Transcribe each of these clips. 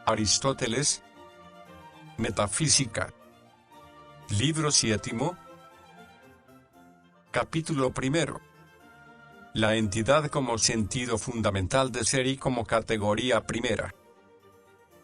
Aristóteles. Metafísica. Libro VII. Capítulo primero. La entidad como sentido fundamental de ser y como categoría primera.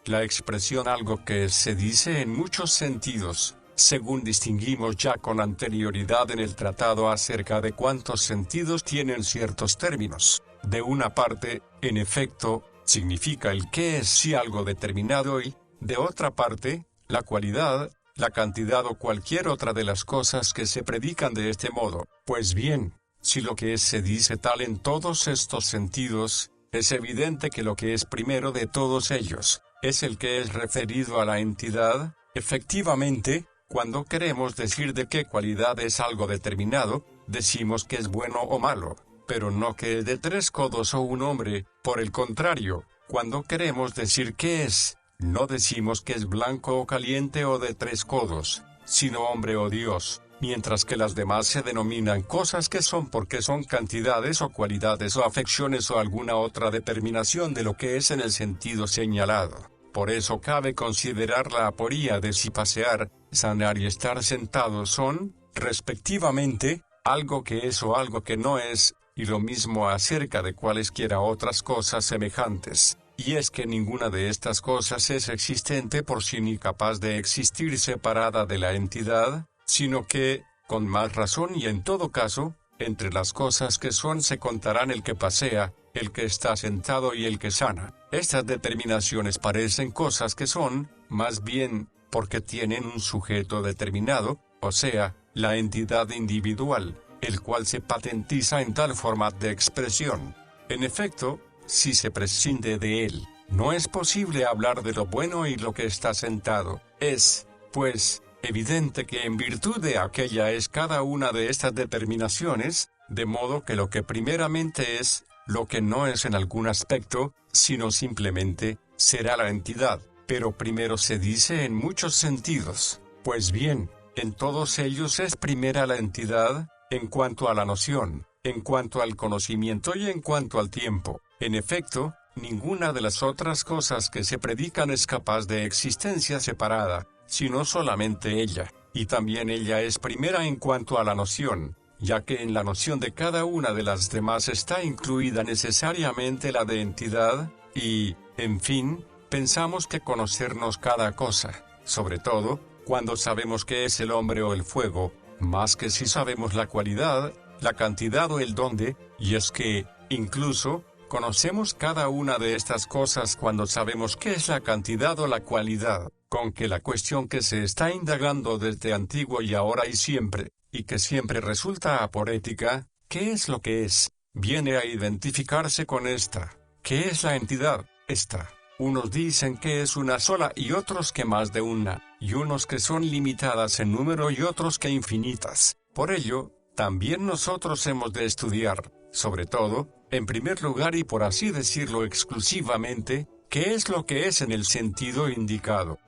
La expresión algo que se dice en muchos sentidos, según distinguimos ya con anterioridad en el tratado acerca de cuántos sentidos tienen ciertos términos. De una parte, en efecto, significa el qué es si algo determinado y, de otra parte, la cualidad, la cantidad o cualquier otra de las cosas que se predican de este modo. Pues bien, si lo que es se dice tal en todos estos sentidos, es evidente que lo que es primero de todos ellos, es el que es referido a la entidad. Efectivamente, cuando queremos decir de qué cualidad es algo determinado, decimos que es bueno o malo, pero no que es de 3 codos o un hombre. Por el contrario, cuando queremos decir qué es, no decimos que es blanco o caliente o de 3 codos, sino hombre o Dios, mientras que las demás se denominan cosas que son porque son cantidades o cualidades o afecciones o alguna otra determinación de lo que es en el sentido señalado. Por eso cabe considerar la aporía de si pasear, sanar y estar sentado son, respectivamente, algo que es o algo que no es, y lo mismo acerca de cualesquiera otras cosas semejantes. Y es que ninguna de estas cosas es existente por sí ni capaz de existir separada de la entidad, sino que, con más razón y en todo caso, entre las cosas que son se contarán el que pasea, el que está sentado y el que sana. Estas determinaciones parecen cosas que son, más bien, porque tienen un sujeto determinado, o sea, la entidad individual, el cual se patentiza en tal forma de expresión. En efecto, si se prescinde de él, no es posible hablar de lo bueno y lo que está sentado. Es, pues, evidente que en virtud de aquella es cada una de estas determinaciones, de modo que lo que primeramente es, lo que no es en algún aspecto, sino simplemente, será la entidad. Pero primero se dice en muchos sentidos. Pues bien, en todos ellos es primera la entidad, en cuanto a la noción, en cuanto al conocimiento y en cuanto al tiempo. En efecto, ninguna de las otras cosas que se predican es capaz de existencia separada, sino solamente ella, y también ella es primera en cuanto a la noción, ya que en la noción de cada una de las demás está incluida necesariamente la de entidad, y, en fin, pensamos que conocernos cada cosa, sobre todo, cuando sabemos qué es el hombre o el fuego, más que si sabemos la cualidad, la cantidad o el dónde, y es que, incluso, conocemos cada una de estas cosas cuando sabemos qué es la cantidad o la cualidad, con que la cuestión que se está indagando desde antiguo y ahora y siempre, y que siempre resulta aporética, ¿qué es lo que es?, viene a identificarse con esta. ¿Qué es la entidad? Esta. Unos dicen que es una sola y otros que más de una, y unos que son limitadas en número y otros que infinitas. Por ello, también nosotros hemos de estudiar, sobre todo, en primer lugar y por así decirlo exclusivamente, qué es lo que es en el sentido indicado.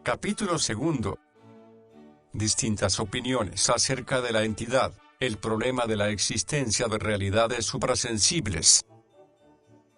Capítulo 2. Distintas opiniones acerca de la entidad, el problema de la existencia de realidades suprasensibles.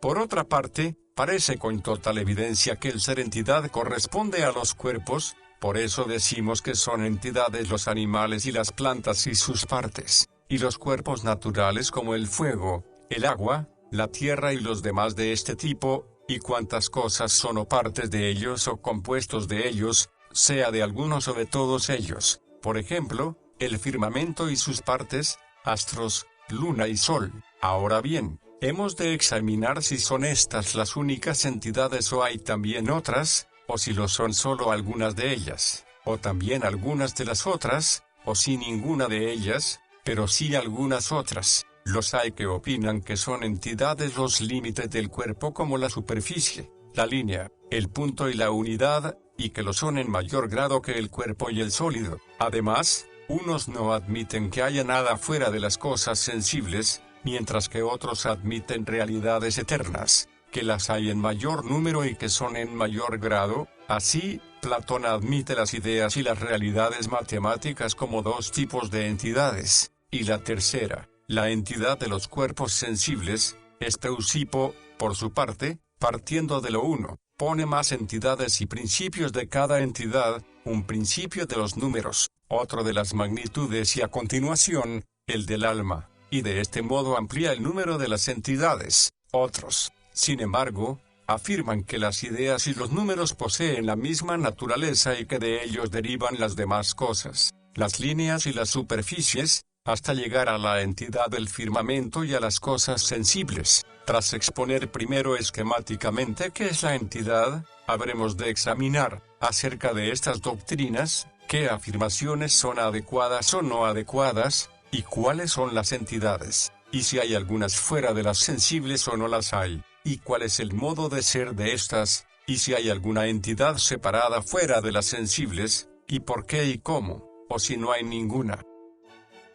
Por otra parte, parece con total evidencia que el ser entidad corresponde a los cuerpos, por eso decimos que son entidades los animales y las plantas y sus partes, y los cuerpos naturales como el fuego, el agua, la tierra y los demás de este tipo, y cuantas cosas son o partes de ellos o compuestos de ellos, sea de algunos o de todos ellos, por ejemplo, el firmamento y sus partes, astros, luna y sol. Ahora bien, hemos de examinar si son estas las únicas entidades o hay también otras, o si lo son solo algunas de ellas, o también algunas de las otras, o si ninguna de ellas, pero sí algunas otras. Los hay que opinan que son entidades los límites del cuerpo como la superficie, la línea, el punto y la unidad, y que lo son en mayor grado que el cuerpo y el sólido. Además, unos no admiten que haya nada fuera de las cosas sensibles, mientras que otros admiten realidades eternas, que las hay en mayor número y que son en mayor grado. Así, Platón admite las ideas y las realidades matemáticas como 2 tipos de entidades, y la tercera, la entidad de los cuerpos sensibles, es Teusipo, por su parte, partiendo de lo uno, expone más entidades y principios de cada entidad, un principio de los números, otro de las magnitudes y a continuación, el del alma, y de este modo amplía el número de las entidades. Otros, sin embargo, afirman que las ideas y los números poseen la misma naturaleza y que de ellos derivan las demás cosas, las líneas y las superficies, hasta llegar a la entidad del firmamento y a las cosas sensibles. Tras exponer primero esquemáticamente qué es la entidad, habremos de examinar, acerca de estas doctrinas, qué afirmaciones son adecuadas o no adecuadas, y cuáles son las entidades, y si hay algunas fuera de las sensibles o no las hay, y cuál es el modo de ser de estas, y si hay alguna entidad separada fuera de las sensibles, y por qué y cómo, o si no hay ninguna.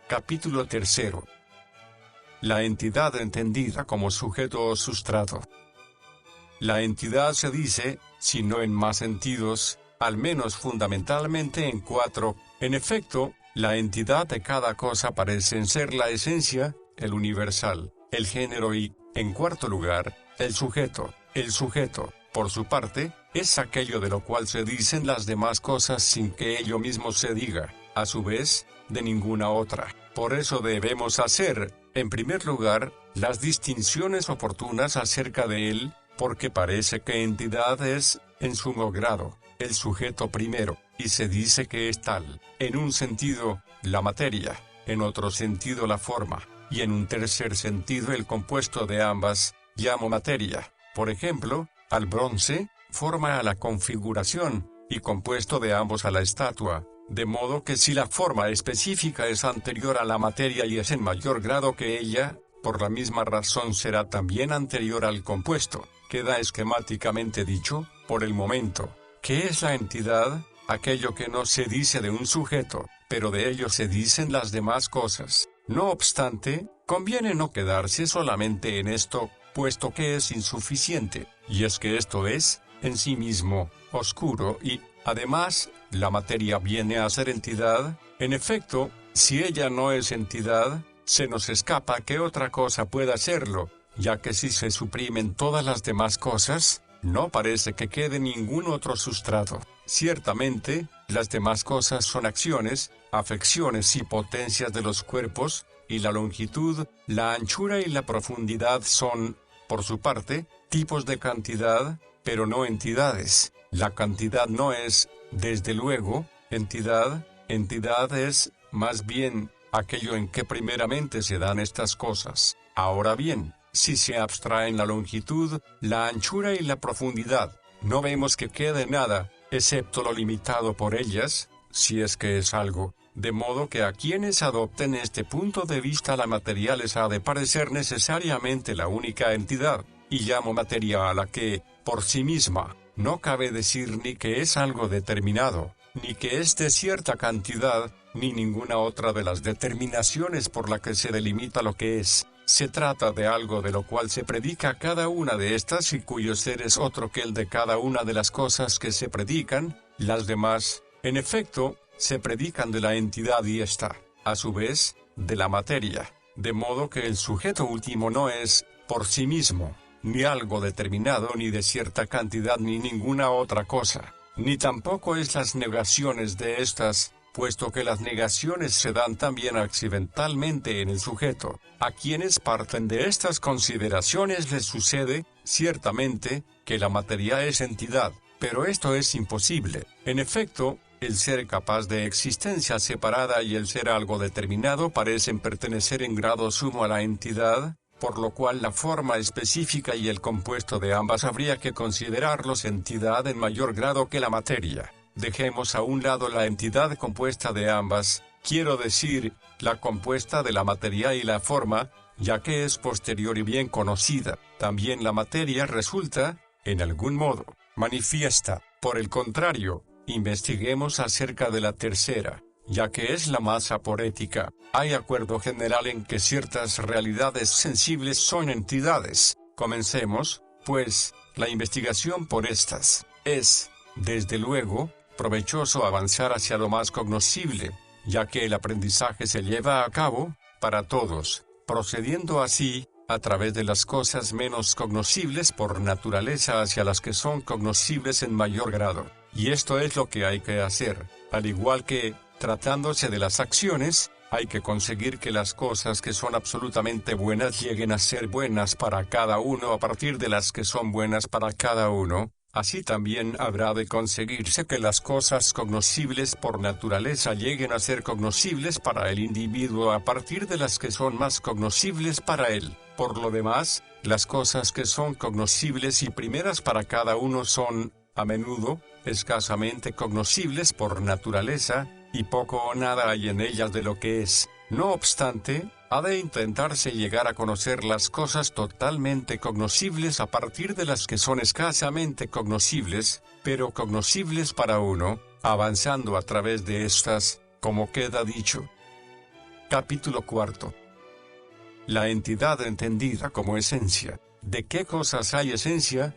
Capítulo 3. La entidad entendida como sujeto o sustrato. La entidad se dice, si no en más sentidos, al menos fundamentalmente en 4, en efecto, la entidad de cada cosa parecen ser la esencia, el universal, el género y, en cuarto lugar, el sujeto. El sujeto, por su parte, es aquello de lo cual se dicen las demás cosas sin que ello mismo se diga, a su vez, de ninguna otra. Por eso debemos hacer, en primer lugar, las distinciones oportunas acerca de él, porque parece que entidad es, en sumo grado, el sujeto primero, y se dice que es tal, en un sentido, la materia, en otro sentido la forma, y en un tercer sentido el compuesto de ambas, llamo materia. Por ejemplo, al bronce, forma a la configuración, y compuesto de ambos a la estatua, de modo que si la forma específica es anterior a la materia y es en mayor grado que ella, por la misma razón será también anterior al compuesto. Queda esquemáticamente dicho, por el momento, ¿qué es la entidad? Aquello que no se dice de un sujeto, pero de ello se dicen las demás cosas. No obstante, conviene no quedarse solamente en esto, puesto que es insuficiente, y es que esto es, en sí mismo, oscuro y, además, la materia viene a ser entidad. En efecto, si ella no es entidad, se nos escapa que otra cosa pueda serlo, ya que si se suprimen todas las demás cosas, no parece que quede ningún otro sustrato. Ciertamente, las demás cosas son acciones, afecciones y potencias de los cuerpos, y la longitud, la anchura y la profundidad son, por su parte, tipos de cantidad, pero no entidades. La cantidad no es, desde luego, entidad. Entidad es, más bien, aquello en que primeramente se dan estas cosas. Ahora bien, si se abstraen la longitud, la anchura y la profundidad, no vemos que quede nada, excepto lo limitado por ellas, si es que es algo, de modo que a quienes adopten este punto de vista la materia les ha de parecer necesariamente la única entidad, y llamo materia a la que, por sí misma, no cabe decir ni que es algo determinado, ni que es de cierta cantidad, ni ninguna otra de las determinaciones por la que se delimita lo que es. Se trata de algo de lo cual se predica cada una de estas y cuyo ser es otro que el de cada una de las cosas que se predican. Las demás, en efecto, se predican de la entidad y esta, a su vez, de la materia, de modo que el sujeto último no es, por sí mismo, ni algo determinado ni de cierta cantidad ni ninguna otra cosa, ni tampoco es las negaciones de estas, puesto que las negaciones se dan también accidentalmente en el sujeto. A quienes parten de estas consideraciones les sucede, ciertamente, que la materia es entidad, pero esto es imposible. En efecto, el ser capaz de existencia separada y el ser algo determinado parecen pertenecer en grado sumo a la entidad, por lo cual la forma específica y el compuesto de ambas habría que considerarlos entidad en mayor grado que la materia. Dejemos a un lado la entidad compuesta de ambas, quiero decir, la compuesta de la materia y la forma, ya que es posterior y bien conocida. También la materia resulta, en algún modo, manifiesta. Por el contrario, investiguemos acerca de la tercera, ya que es la más aporética. Hay acuerdo general en que ciertas realidades sensibles son entidades. Comencemos, pues, la investigación por estas. Es, desde luego, provechoso avanzar hacia lo más cognoscible, ya que el aprendizaje se lleva a cabo, para todos, procediendo así, a través de las cosas menos cognoscibles por naturaleza hacia las que son cognoscibles en mayor grado. Y esto es lo que hay que hacer, al igual que, tratándose de las acciones, hay que conseguir que las cosas que son absolutamente buenas lleguen a ser buenas para cada uno a partir de las que son buenas para cada uno. Así también habrá de conseguirse que las cosas cognoscibles por naturaleza lleguen a ser cognoscibles para el individuo a partir de las que son más cognoscibles para él. Por lo demás, las cosas que son cognoscibles y primeras para cada uno son, a menudo, escasamente cognoscibles por naturaleza, y poco o nada hay en ellas de lo que es. No obstante, ha de intentarse llegar a conocer las cosas totalmente cognoscibles a partir de las que son escasamente cognoscibles, pero cognoscibles para uno, avanzando a través de estas, como queda dicho. Capítulo 4. La entidad entendida como esencia. ¿De qué cosas hay esencia?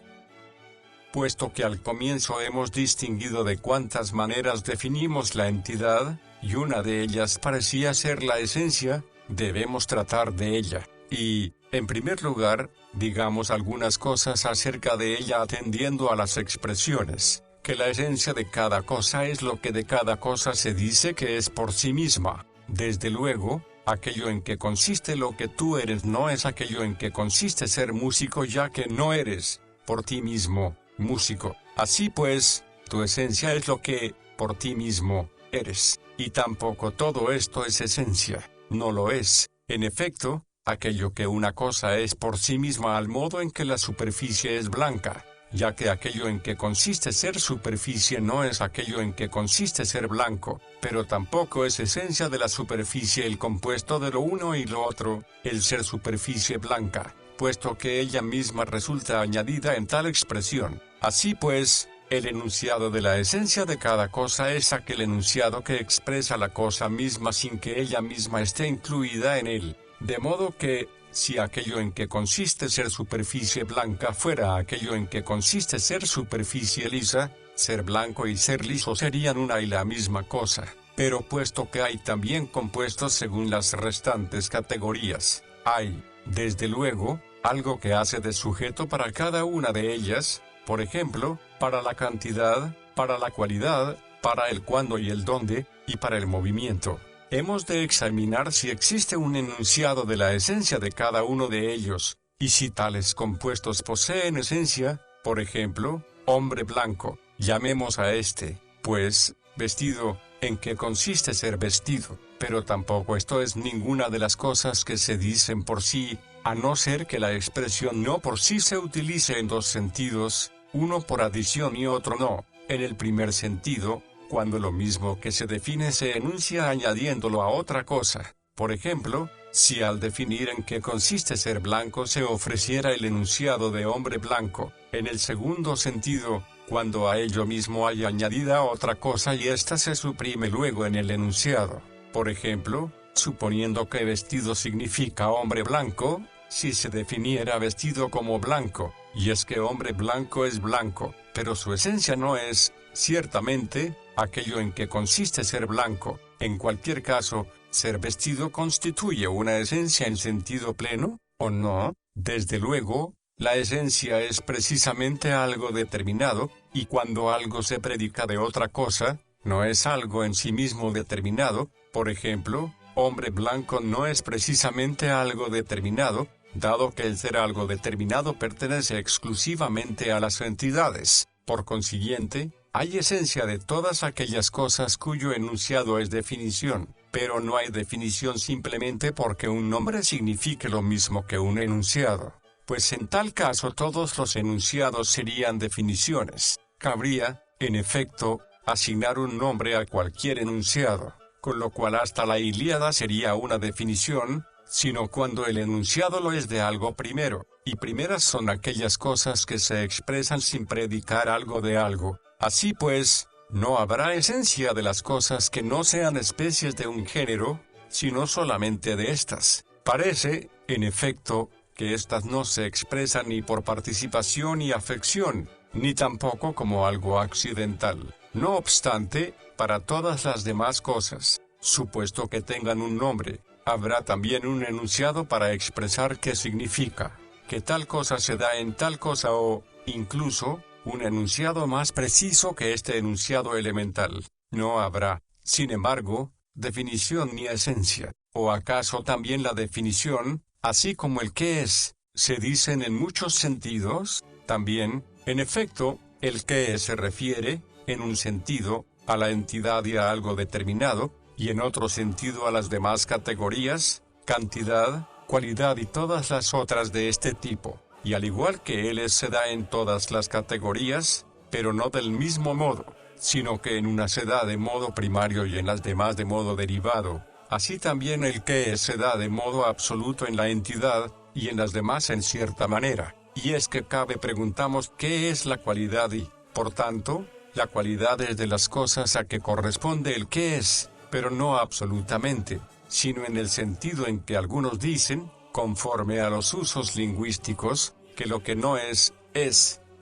Puesto que al comienzo hemos distinguido de cuántas maneras definimos la entidad, y una de ellas parecía ser la esencia, debemos tratar de ella, y, en primer lugar, digamos algunas cosas acerca de ella atendiendo a las expresiones, que la esencia de cada cosa es lo que de cada cosa se dice que es por sí misma. Desde luego, aquello en que consiste lo que tú eres no es aquello en que consiste ser músico, ya que no eres, por ti mismo, músico. Así pues, tu esencia es lo que, por ti mismo, eres, y tampoco todo esto es esencia, no lo es. En efecto, aquello que una cosa es por sí misma al modo en que la superficie es blanca, ya que aquello en que consiste ser superficie no es aquello en que consiste ser blanco, pero tampoco es esencia de la superficie el compuesto de lo uno y lo otro, el ser superficie blanca, puesto que ella misma resulta añadida en tal expresión. Así pues, el enunciado de la esencia de cada cosa es aquel enunciado que expresa la cosa misma sin que ella misma esté incluida en él, de modo que, si aquello en que consiste ser superficie blanca fuera aquello en que consiste ser superficie lisa, ser blanco y ser liso serían una y la misma cosa. Pero puesto que hay también compuestos según las restantes categorías, hay, desde luego, algo que hace de sujeto para cada una de ellas, por ejemplo, para la cantidad, para la cualidad, para el cuándo y el dónde, y para el movimiento. Hemos de examinar si existe un enunciado de la esencia de cada uno de ellos, y si tales compuestos poseen esencia. Por ejemplo, hombre blanco, llamemos a este, pues, vestido, en qué consiste ser vestido, pero tampoco esto es ninguna de las cosas que se dicen por sí, a no ser que la expresión no por sí se utilice en dos sentidos, uno por adición y otro no. En el primer sentido, cuando lo mismo que se define se enuncia añadiéndolo a otra cosa. Por ejemplo, si al definir en qué consiste ser blanco se ofreciera el enunciado de hombre blanco. En el segundo sentido, cuando a ello mismo hay añadida otra cosa y ésta se suprime luego en el enunciado. Por ejemplo, suponiendo que vestido significa hombre blanco, si se definiera vestido como blanco, y es que hombre blanco es blanco, pero su esencia no es, ciertamente, aquello en que consiste ser blanco. En cualquier caso, ¿ser vestido constituye una esencia en sentido pleno, o no? Desde luego, la esencia es precisamente algo determinado, y cuando algo se predica de otra cosa, no es algo en sí mismo determinado. Por ejemplo, hombre blanco no es precisamente algo determinado, dado que el ser algo determinado pertenece exclusivamente a las entidades. Por consiguiente, hay esencia de todas aquellas cosas cuyo enunciado es definición, pero no hay definición simplemente porque un nombre signifique lo mismo que un enunciado, pues en tal caso todos los enunciados serían definiciones. Cabría, en efecto, asignar un nombre a cualquier enunciado, con lo cual hasta la Ilíada sería una definición, sino cuando el enunciado lo es de algo primero, y primeras son aquellas cosas que se expresan sin predicar algo de algo. Así pues, no habrá esencia de las cosas que no sean especies de un género, sino solamente de estas. Parece, en efecto, que éstas no se expresan ni por participación y afección, ni tampoco como algo accidental. No obstante, para todas las demás cosas, supuesto que tengan un nombre, habrá también un enunciado para expresar qué significa, que tal cosa se da en tal cosa o, incluso, un enunciado más preciso que este enunciado elemental. No habrá, sin embargo, definición ni esencia, o acaso también la definición, así como el qué es, se dicen en muchos sentidos, también, en efecto, el qué es se refiere, en un sentido, a la entidad y a algo determinado, y en otro sentido a las demás categorías, cantidad, cualidad y todas las otras de este tipo, y al igual que él se da en todas las categorías, pero no del mismo modo, sino que en unas se da de modo primario y en las demás de modo derivado, así también el que se da de modo absoluto en la entidad, y en las demás en cierta manera, y es que cabe preguntamos qué es la cualidad y, por tanto, la cualidad es de las cosas a que corresponde el que es, pero no absolutamente, sino en el sentido en que algunos dicen, conforme a los usos lingüísticos, que lo que no es,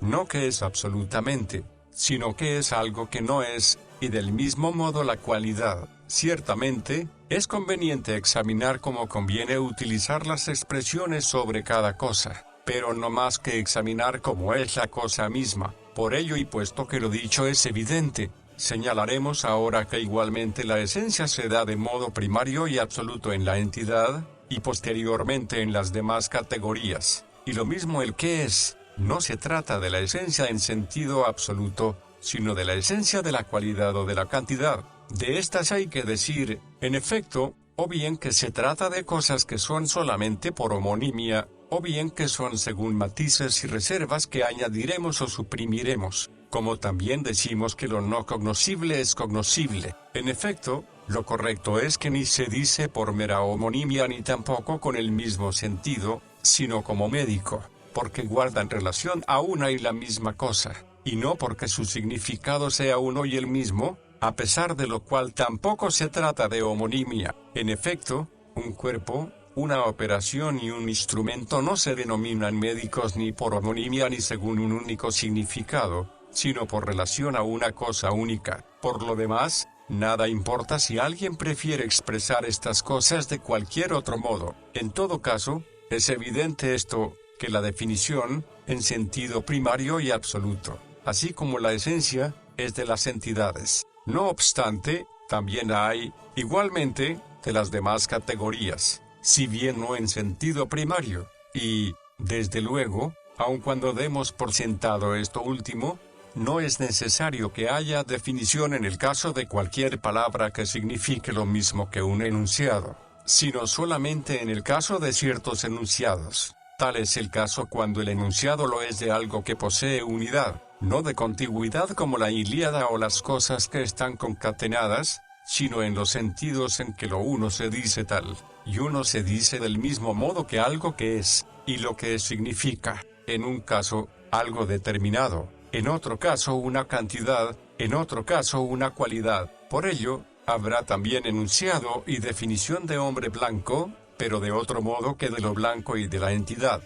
no que es absolutamente, sino que es algo que no es, y del mismo modo la cualidad. Ciertamente, es conveniente examinar cómo conviene utilizar las expresiones sobre cada cosa, pero no más que examinar cómo es la cosa misma. Por ello y puesto que lo dicho es evidente, señalaremos ahora que igualmente la esencia se da de modo primario y absoluto en la entidad, y posteriormente en las demás categorías, y lo mismo el que es. No se trata de la esencia en sentido absoluto, sino de la esencia de la cualidad o de la cantidad. De estas hay que decir, en efecto, o bien que se trata de cosas que son solamente por homonimia, o bien que son según matices y reservas que añadiremos o suprimiremos, como también decimos que lo no cognoscible es cognoscible. En efecto, lo correcto es que ni se dice por mera homonimia ni tampoco con el mismo sentido, sino como médico, porque guardan relación a una y la misma cosa, y no porque su significado sea uno y el mismo, a pesar de lo cual tampoco se trata de homonimia. En efecto, un cuerpo, una operación y un instrumento no se denominan médicos ni por homonimia ni según un único significado, sino por relación a una cosa única. Por lo demás, nada importa si alguien prefiere expresar estas cosas de cualquier otro modo. En todo caso, es evidente esto, que la definición, en sentido primario y absoluto, así como la esencia, es de las entidades. No obstante, también hay, igualmente, de las demás categorías, si bien no en sentido primario, y, desde luego, aun cuando demos por sentado esto último, no es necesario que haya definición en el caso de cualquier palabra que signifique lo mismo que un enunciado, sino solamente en el caso de ciertos enunciados. Tal es el caso cuando el enunciado lo es de algo que posee unidad, no de contigüidad como la Ilíada o las cosas que están concatenadas, sino en los sentidos en que lo uno se dice tal, y uno se dice del mismo modo que algo que es, y lo que significa, en un caso, algo determinado, en otro caso una cantidad, en otro caso una cualidad. Por ello, habrá también enunciado y definición de hombre blanco, pero de otro modo que de lo blanco y de la entidad.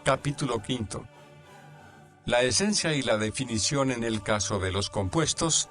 Capítulo 5. La esencia y la definición en el caso de los compuestos.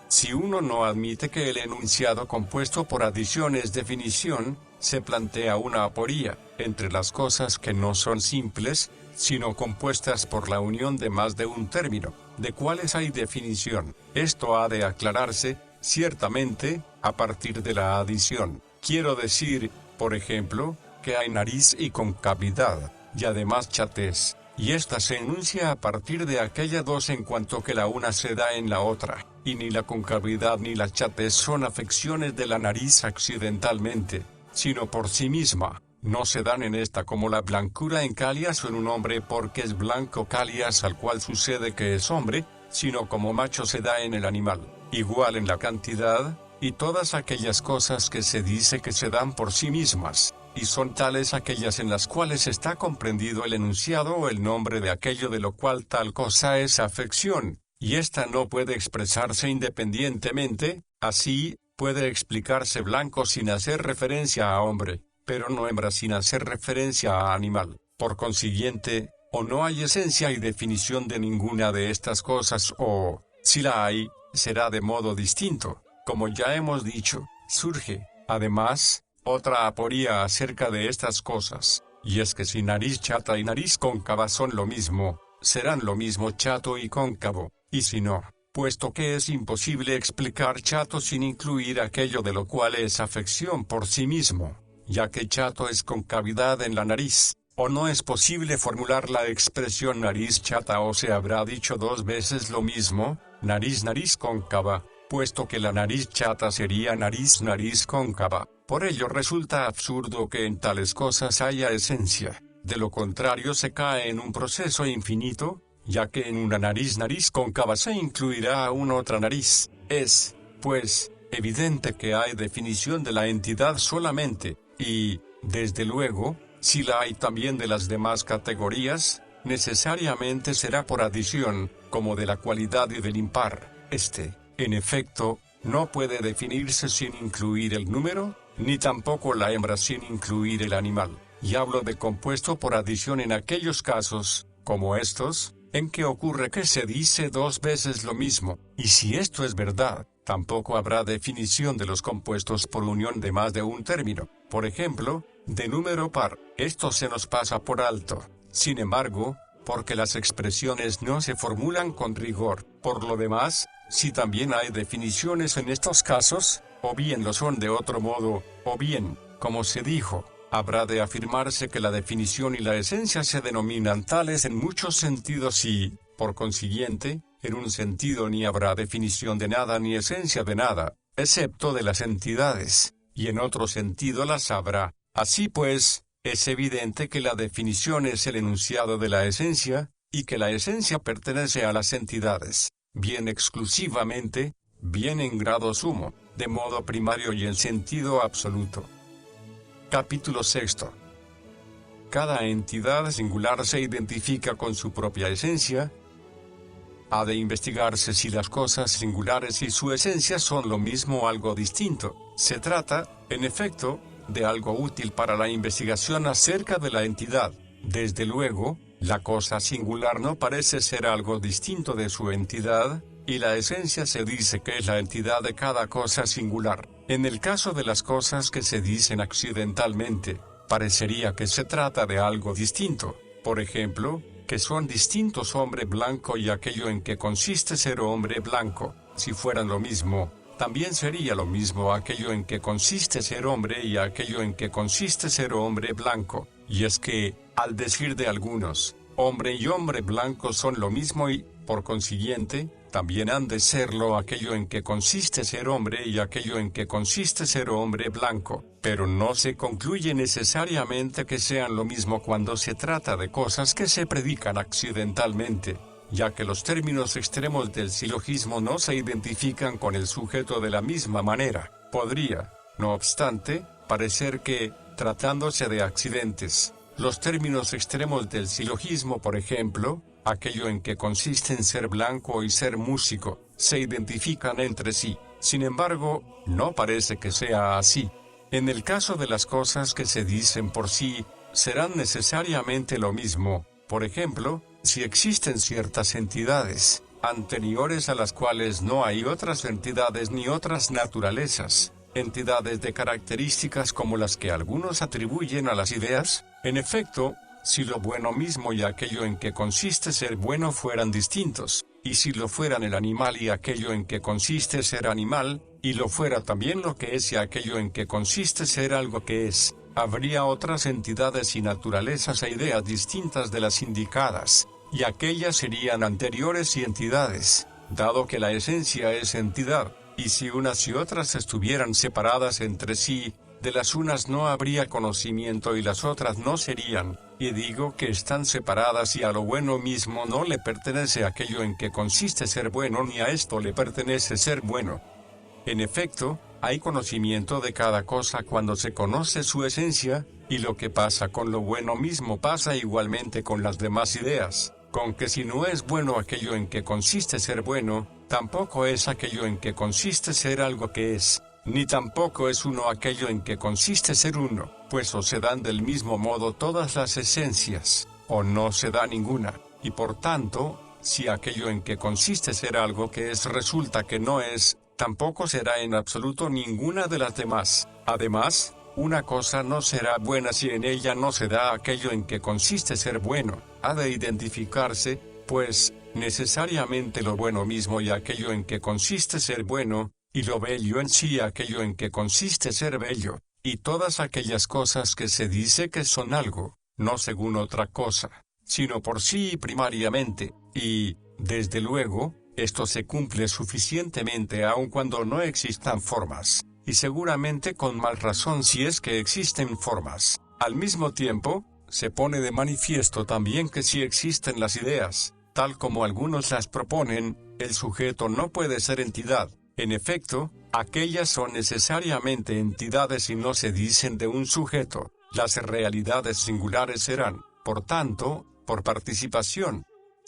Si uno no admite que el enunciado compuesto por adición es definición, se plantea una aporía entre las cosas que no son simples, sino compuestas por la unión de más de un término, de cuales hay definición. Esto ha de aclararse, ciertamente, a partir de la adición. Quiero decir, por ejemplo, que hay nariz y concavidad, y además chatez, y esta se enuncia a partir de aquella dos en cuanto que la una se da en la otra, y ni la concavidad ni la chatez son afecciones de la nariz accidentalmente, sino por sí misma. No se dan en esta como la blancura en Calias o en un hombre porque es blanco Calias al cual sucede que es hombre, sino como macho se da en el animal, igual en la cantidad, y todas aquellas cosas que se dice que se dan por sí mismas, y son tales aquellas en las cuales está comprendido el enunciado o el nombre de aquello de lo cual tal cosa es afección, y ésta no puede expresarse independientemente. Así, puede explicarse blanco sin hacer referencia a hombre, pero no hembra sin hacer referencia a animal. Por consiguiente, o no hay esencia y definición de ninguna de estas cosas o, si la hay, será de modo distinto. Como ya hemos dicho, surge, Además, otra aporía acerca de estas cosas, y es que si nariz chata y nariz cóncava son lo mismo, serán lo mismo chato y cóncavo, y si no, puesto que es imposible explicar chato sin incluir aquello de lo cual es afección por sí mismo, ya que chato es concavidad en la nariz, o no es posible formular la expresión nariz chata o se habrá dicho dos veces lo mismo, nariz cóncava, puesto que la nariz chata sería nariz cóncava. Por ello resulta absurdo que en tales cosas haya esencia, de lo contrario se cae en un proceso infinito, ya que en una nariz cóncava se incluirá aún otra nariz. Es, pues, evidente que hay definición de la entidad solamente, y, desde luego, si la hay también de las demás categorías, necesariamente será por adición, como de la cualidad y del impar. En efecto, no puede definirse sin incluir el número, ni tampoco la hembra sin incluir el animal. Y hablo de compuesto por adición en aquellos casos, como estos, en que ocurre que se dice dos veces lo mismo, y si esto es verdad, tampoco habrá definición de los compuestos por unión de más de un término. Por ejemplo, de número par, esto se nos pasa por alto. Sin embargo, porque las expresiones no se formulan con rigor. Por lo demás, si también hay definiciones en estos casos, o bien lo son de otro modo, o bien, como se dijo, habrá de afirmarse que la definición y la esencia se denominan tales en muchos sentidos y, por consiguiente, en un sentido ni habrá definición de nada ni esencia de nada, excepto de las entidades, y en otro sentido las habrá. Así pues, es evidente que la definición es el enunciado de la esencia, y que la esencia pertenece a las entidades, bien exclusivamente, bien en grado sumo, de modo primario y en sentido absoluto. Capítulo 6. Cada entidad singular se identifica con su propia esencia. Ha de investigarse si las cosas singulares y su esencia son lo mismo o algo distinto. Se trata, en efecto, de algo útil para la investigación acerca de la entidad. Desde luego, la cosa singular no parece ser algo distinto de su entidad, y la esencia se dice que es la entidad de cada cosa singular. En el caso de las cosas que se dicen accidentalmente, parecería que se trata de algo distinto. Por ejemplo, que son distintos hombre blanco y aquello en que consiste ser hombre blanco. Si fueran lo mismo, también sería lo mismo aquello en que consiste ser hombre y aquello en que consiste ser hombre blanco. Y es que, al decir de algunos, hombre y hombre blanco son lo mismo y, por consiguiente, también han de serlo aquello en que consiste ser hombre y aquello en que consiste ser hombre blanco, pero no se concluye necesariamente que sean lo mismo cuando se trata de cosas que se predican accidentalmente, ya que los términos extremos del silogismo no se identifican con el sujeto de la misma manera. Podría, no obstante, parecer que, tratándose de accidentes, los términos extremos del silogismo, por ejemplo, aquello en que consiste en ser blanco y ser músico, se identifican entre sí. Sin embargo, no parece que sea así. En el caso de las cosas que se dicen por sí, serán necesariamente lo mismo. Por ejemplo, si existen ciertas entidades, anteriores a las cuales no hay otras entidades ni otras naturalezas, entidades de características como las que algunos atribuyen a las ideas, en efecto, si lo bueno mismo y aquello en que consiste ser bueno fueran distintos, y si lo fueran el animal y aquello en que consiste ser animal, y lo fuera también lo que es y aquello en que consiste ser algo que es, habría otras entidades y naturalezas e ideas distintas de las indicadas, y aquellas serían anteriores y entidades, dado que la esencia es entidad, y si unas y otras estuvieran separadas entre sí, de las unas no habría conocimiento y las otras no serían, y digo que están separadas y a lo bueno mismo no le pertenece aquello en que consiste ser bueno ni a esto le pertenece ser bueno. En efecto, hay conocimiento de cada cosa cuando se conoce su esencia, y lo que pasa con lo bueno mismo pasa igualmente con las demás ideas, con que si no es bueno aquello en que consiste ser bueno, tampoco es aquello en que consiste ser algo que es, ni tampoco es uno aquello en que consiste ser uno, pues o se dan del mismo modo todas las esencias, o no se da ninguna, y por tanto, si aquello en que consiste ser algo que es resulta que no es, tampoco será en absoluto ninguna de las demás. Además, una cosa no será buena si en ella no se da aquello en que consiste ser bueno. Ha de identificarse, pues, necesariamente lo bueno mismo y aquello en que consiste ser bueno, y lo bello en sí aquello en que consiste ser bello, y todas aquellas cosas que se dice que son algo, no según otra cosa, sino por sí primariamente, y, desde luego, esto se cumple suficientemente aun cuando no existan formas, y seguramente con más razón si es que existen formas. Al mismo tiempo, se pone de manifiesto también que si existen las ideas, tal como algunos las proponen, el sujeto no puede ser entidad. En efecto, aquellas son necesariamente entidades y no se dicen de un sujeto. Las realidades singulares serán, por tanto, por participación.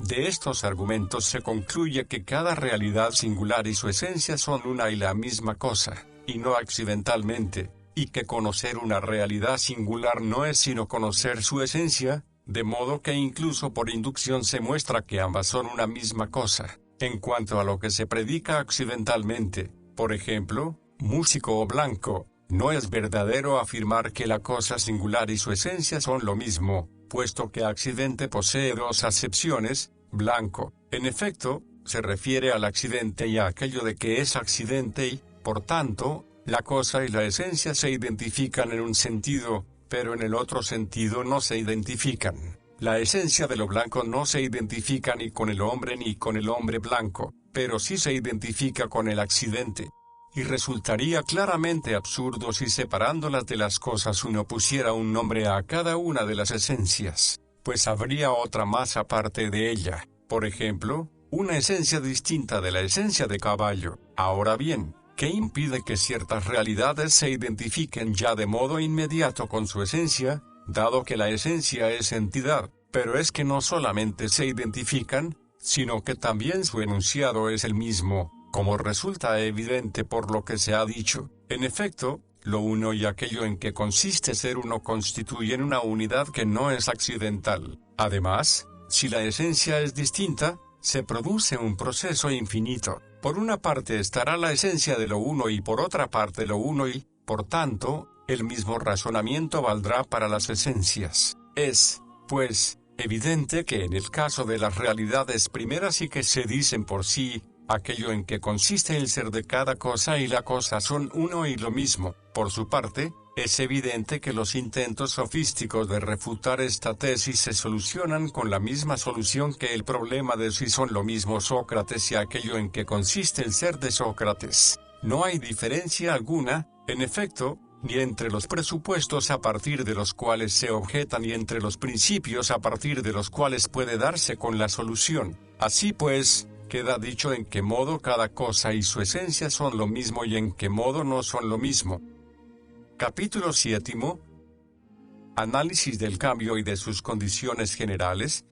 De estos argumentos se concluye que cada realidad singular y su esencia son una y la misma cosa, y no accidentalmente, y que conocer una realidad singular no es sino conocer su esencia, de modo que incluso por inducción se muestra que ambas son una misma cosa. En cuanto a lo que se predica accidentalmente, por ejemplo, músico o blanco, no es verdadero afirmar que la cosa singular y su esencia son lo mismo, puesto que accidente posee dos acepciones, blanco, en efecto, se refiere al accidente y a aquello de que es accidente y, por tanto, la cosa y la esencia se identifican en un sentido, pero en el otro sentido no se identifican. La esencia de lo blanco no se identifica ni con el hombre ni con el hombre blanco, pero sí se identifica con el accidente. Y resultaría claramente absurdo si separándolas de las cosas uno pusiera un nombre a cada una de las esencias, pues habría otra más aparte de ella, por ejemplo, una esencia distinta de la esencia de caballo. Ahora bien, ¿qué impide que ciertas realidades se identifiquen ya de modo inmediato con su esencia, dado que la esencia es entidad? Pero es que no solamente se identifican, sino que también su enunciado es el mismo, como resulta evidente por lo que se ha dicho. En efecto, lo uno y aquello en que consiste ser uno constituyen una unidad que no es accidental. Además, si la esencia es distinta, se produce un proceso infinito. Por una parte estará la esencia de lo uno y por otra parte lo uno y, por tanto, el mismo razonamiento valdrá para las esencias. Es, pues, evidente que en el caso de las realidades primeras y que se dicen por sí, aquello en que consiste el ser de cada cosa y la cosa son uno y lo mismo. Por su parte, es evidente que los intentos sofísticos de refutar esta tesis se solucionan con la misma solución que el problema de si son lo mismo Sócrates y aquello en que consiste el ser de Sócrates. No hay diferencia alguna, en efecto, ni entre los presupuestos a partir de los cuales se objeta ni entre los principios a partir de los cuales puede darse con la solución. Así pues, queda dicho en qué modo cada cosa y su esencia son lo mismo y en qué modo no son lo mismo. Capítulo 7. Análisis del cambio y de sus condiciones generales.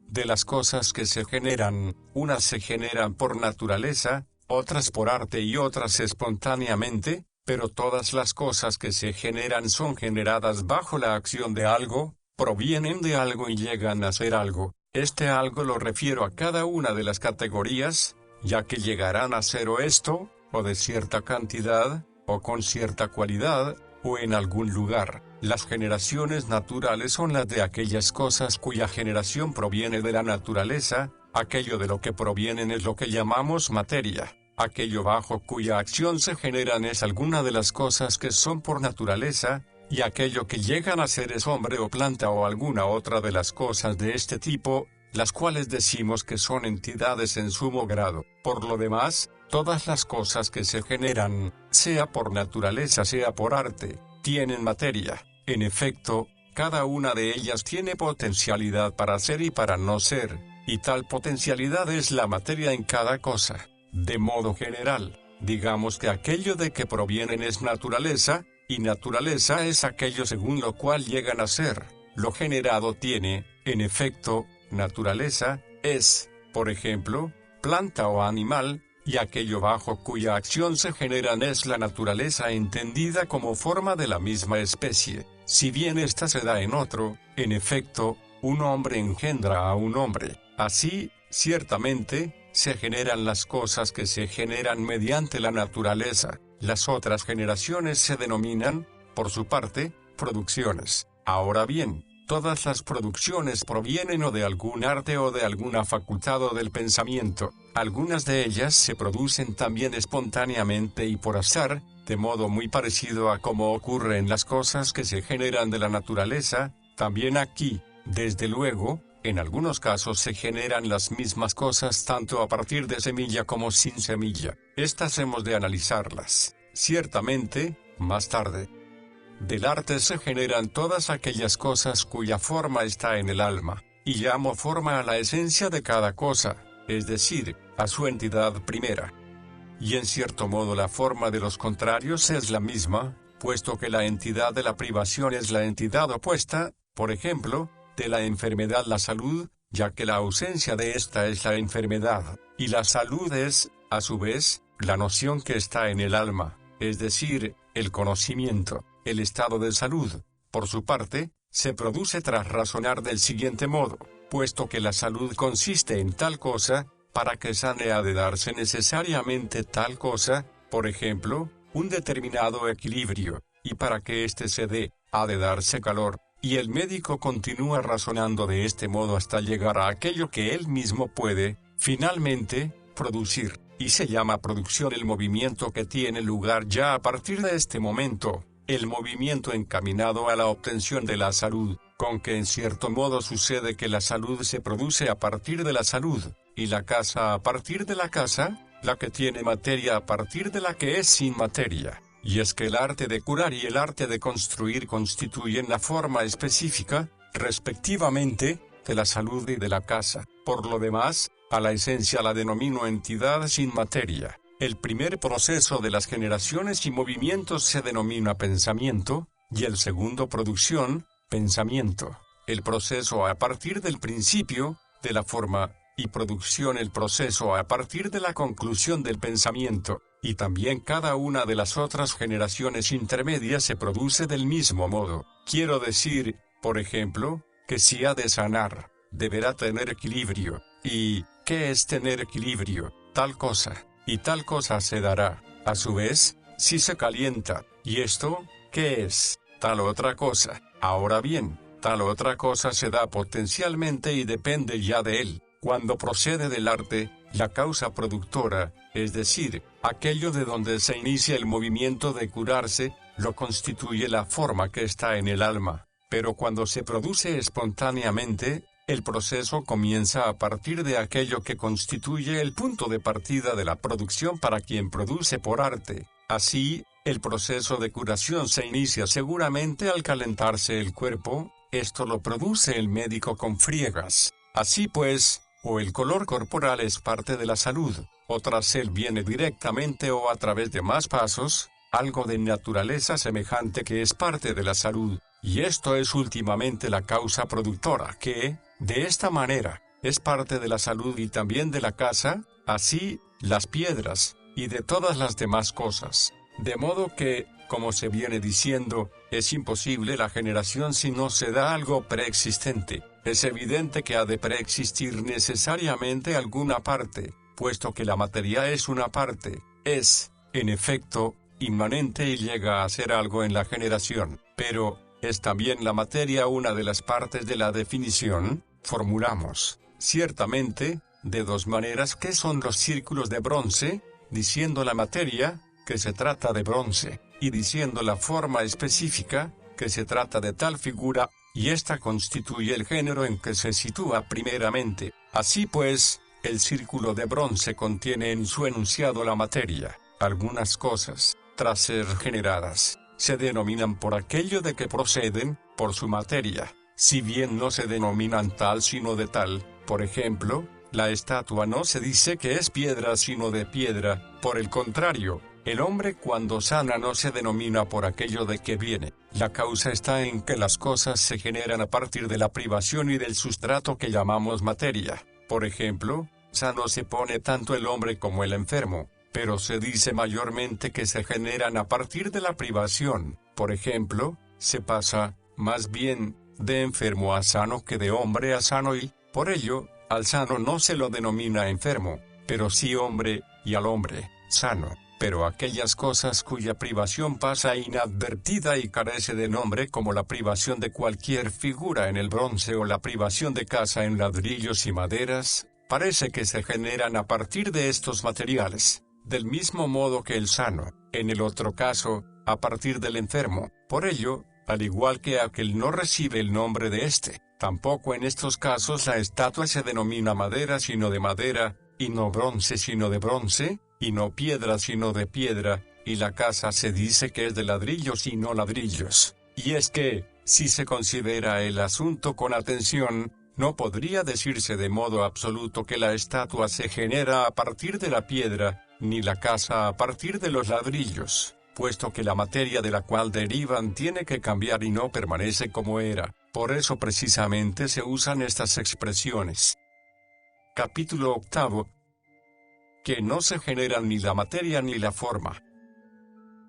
De las cosas que se generan, unas se generan por naturaleza, otras por arte y otras espontáneamente, pero todas las cosas que se generan son generadas bajo la acción de algo, provienen de algo y llegan a ser algo. Este algo lo refiero a cada una de las categorías, ya que llegarán a ser o esto, o de cierta cantidad, o con cierta cualidad, o en algún lugar. Las generaciones naturales son las de aquellas cosas cuya generación proviene de la naturaleza, aquello de lo que provienen es lo que llamamos materia. Aquello bajo cuya acción se generan es alguna de las cosas que son por naturaleza, y aquello que llegan a ser es hombre o planta o alguna otra de las cosas de este tipo, las cuales decimos que son entidades en sumo grado. Por lo demás, todas las cosas que se generan, sea por naturaleza sea por arte, tienen materia. En efecto, cada una de ellas tiene potencialidad para ser y para no ser, y tal potencialidad es la materia en cada cosa. De modo general, digamos que aquello de que provienen es naturaleza, y naturaleza es aquello según lo cual llegan a ser. Lo generado tiene, en efecto, naturaleza, es, por ejemplo, planta o animal, y aquello bajo cuya acción se generan es la naturaleza entendida como forma de la misma especie. Si bien ésta se da en otro, en efecto, un hombre engendra a un hombre. Así, ciertamente, se generan las cosas que se generan mediante la naturaleza. Las otras generaciones se denominan, por su parte, producciones. Ahora bien, todas las producciones provienen o de algún arte o de alguna facultad o del pensamiento. Algunas de ellas se producen también espontáneamente y por azar, de modo muy parecido a como ocurre en las cosas que se generan de la naturaleza. También aquí, desde luego, en algunos casos se generan las mismas cosas tanto a partir de semilla como sin semilla. Estas hemos de analizarlas, ciertamente, más tarde. Del arte se generan todas aquellas cosas cuya forma está en el alma, y llamo forma a la esencia de cada cosa, es decir, a su entidad primera. Y en cierto modo la forma de los contrarios es la misma, puesto que la entidad de la privación es la entidad opuesta, por ejemplo, de la enfermedad la salud, ya que la ausencia de esta es la enfermedad, y la salud es, a su vez, la noción que está en el alma, es decir, el conocimiento. El estado de salud, por su parte, se produce tras razonar del siguiente modo: puesto que la salud consiste en tal cosa, para que sane ha de darse necesariamente tal cosa, por ejemplo, un determinado equilibrio, y para que éste se dé, ha de darse calor, y el médico continúa razonando de este modo hasta llegar a aquello que él mismo puede, finalmente, producir, y se llama producción el movimiento que tiene lugar ya a partir de este momento, el movimiento encaminado a la obtención de la salud, con que en cierto modo sucede que la salud se produce a partir de la salud, y la casa a partir de la casa, la que tiene materia a partir de la que es sin materia. Y es que el arte de curar y el arte de construir constituyen la forma específica, respectivamente, de la salud y de la casa. Por lo demás, a la esencia la denomino entidad sin materia. El primer proceso de las generaciones y movimientos se denomina pensamiento, y el segundo producción, pensamiento. El proceso a partir del principio, de la forma, y producción el proceso a partir de la conclusión del pensamiento. Y también cada una de las otras generaciones intermedias se produce del mismo modo. Quiero decir, por ejemplo, que si ha de sanar, deberá tener equilibrio. ¿Y qué es tener equilibrio? Tal cosa, y tal cosa se dará. A su vez, si se calienta, ¿y esto qué es? Tal otra cosa. Ahora bien, tal otra cosa se da potencialmente y depende ya de él. Cuando procede del arte, la causa productora, es decir, aquello de donde se inicia el movimiento de curarse, lo constituye la forma que está en el alma. Pero cuando se produce espontáneamente, el proceso comienza a partir de aquello que constituye el punto de partida de la producción para quien produce por arte. Así, el proceso de curación se inicia seguramente al calentarse el cuerpo, esto lo produce el médico con friegas. Así pues, o el color corporal es parte de la salud, o tras él viene directamente o a través de más pasos, algo de naturaleza semejante que es parte de la salud, y esto es últimamente la causa productora que, de esta manera, es parte de la salud y también de la casa, así, las piedras, y de todas las demás cosas. De modo que, como se viene diciendo, es imposible la generación si no se da algo preexistente. Es evidente que ha de preexistir necesariamente alguna parte, puesto que la materia es una parte, es, en efecto, inmanente y llega a ser algo en la generación. Pero, ¿es también la materia una de las partes de la definición? Formulamos, ciertamente, de dos maneras que son los círculos de bronce, diciendo la materia, que se trata de bronce, y diciendo la forma específica, que se trata de tal figura, y ésta constituye el género en que se sitúa primeramente. Así pues, el círculo de bronce contiene en su enunciado la materia. Algunas cosas, tras ser generadas, se denominan por aquello de que proceden, por su materia, si bien no se denominan tal sino de tal. Por ejemplo, la estatua no se dice que es piedra sino de piedra. Por el contrario, el hombre cuando sana no se denomina por aquello de que viene. La causa está en que las cosas se generan a partir de la privación y del sustrato que llamamos materia. Por ejemplo, sano se pone tanto el hombre como el enfermo, pero se dice mayormente que se generan a partir de la privación. Por ejemplo, se pasa, más bien, de enfermo a sano que de hombre a sano y, por ello, al sano no se lo denomina enfermo, pero sí hombre, y al hombre, sano. Pero aquellas cosas cuya privación pasa inadvertida y carece de nombre, como la privación de cualquier figura en el bronce o la privación de casa en ladrillos y maderas, parece que se generan a partir de estos materiales, del mismo modo que el sano, en el otro caso, a partir del enfermo. Por ello, al igual que aquel no recibe el nombre de éste, tampoco en estos casos la estatua se denomina madera sino de madera, y no bronce sino de bronce, y no piedra sino de piedra, y la casa se dice que es de ladrillos y no ladrillos. Y es que, si se considera el asunto con atención, no podría decirse de modo absoluto que la estatua se genera a partir de la piedra, ni la casa a partir de los ladrillos, puesto que la materia de la cual derivan tiene que cambiar y no permanece como era. Por eso precisamente se usan estas expresiones. Capítulo 8. Que no se generan ni la materia ni la forma.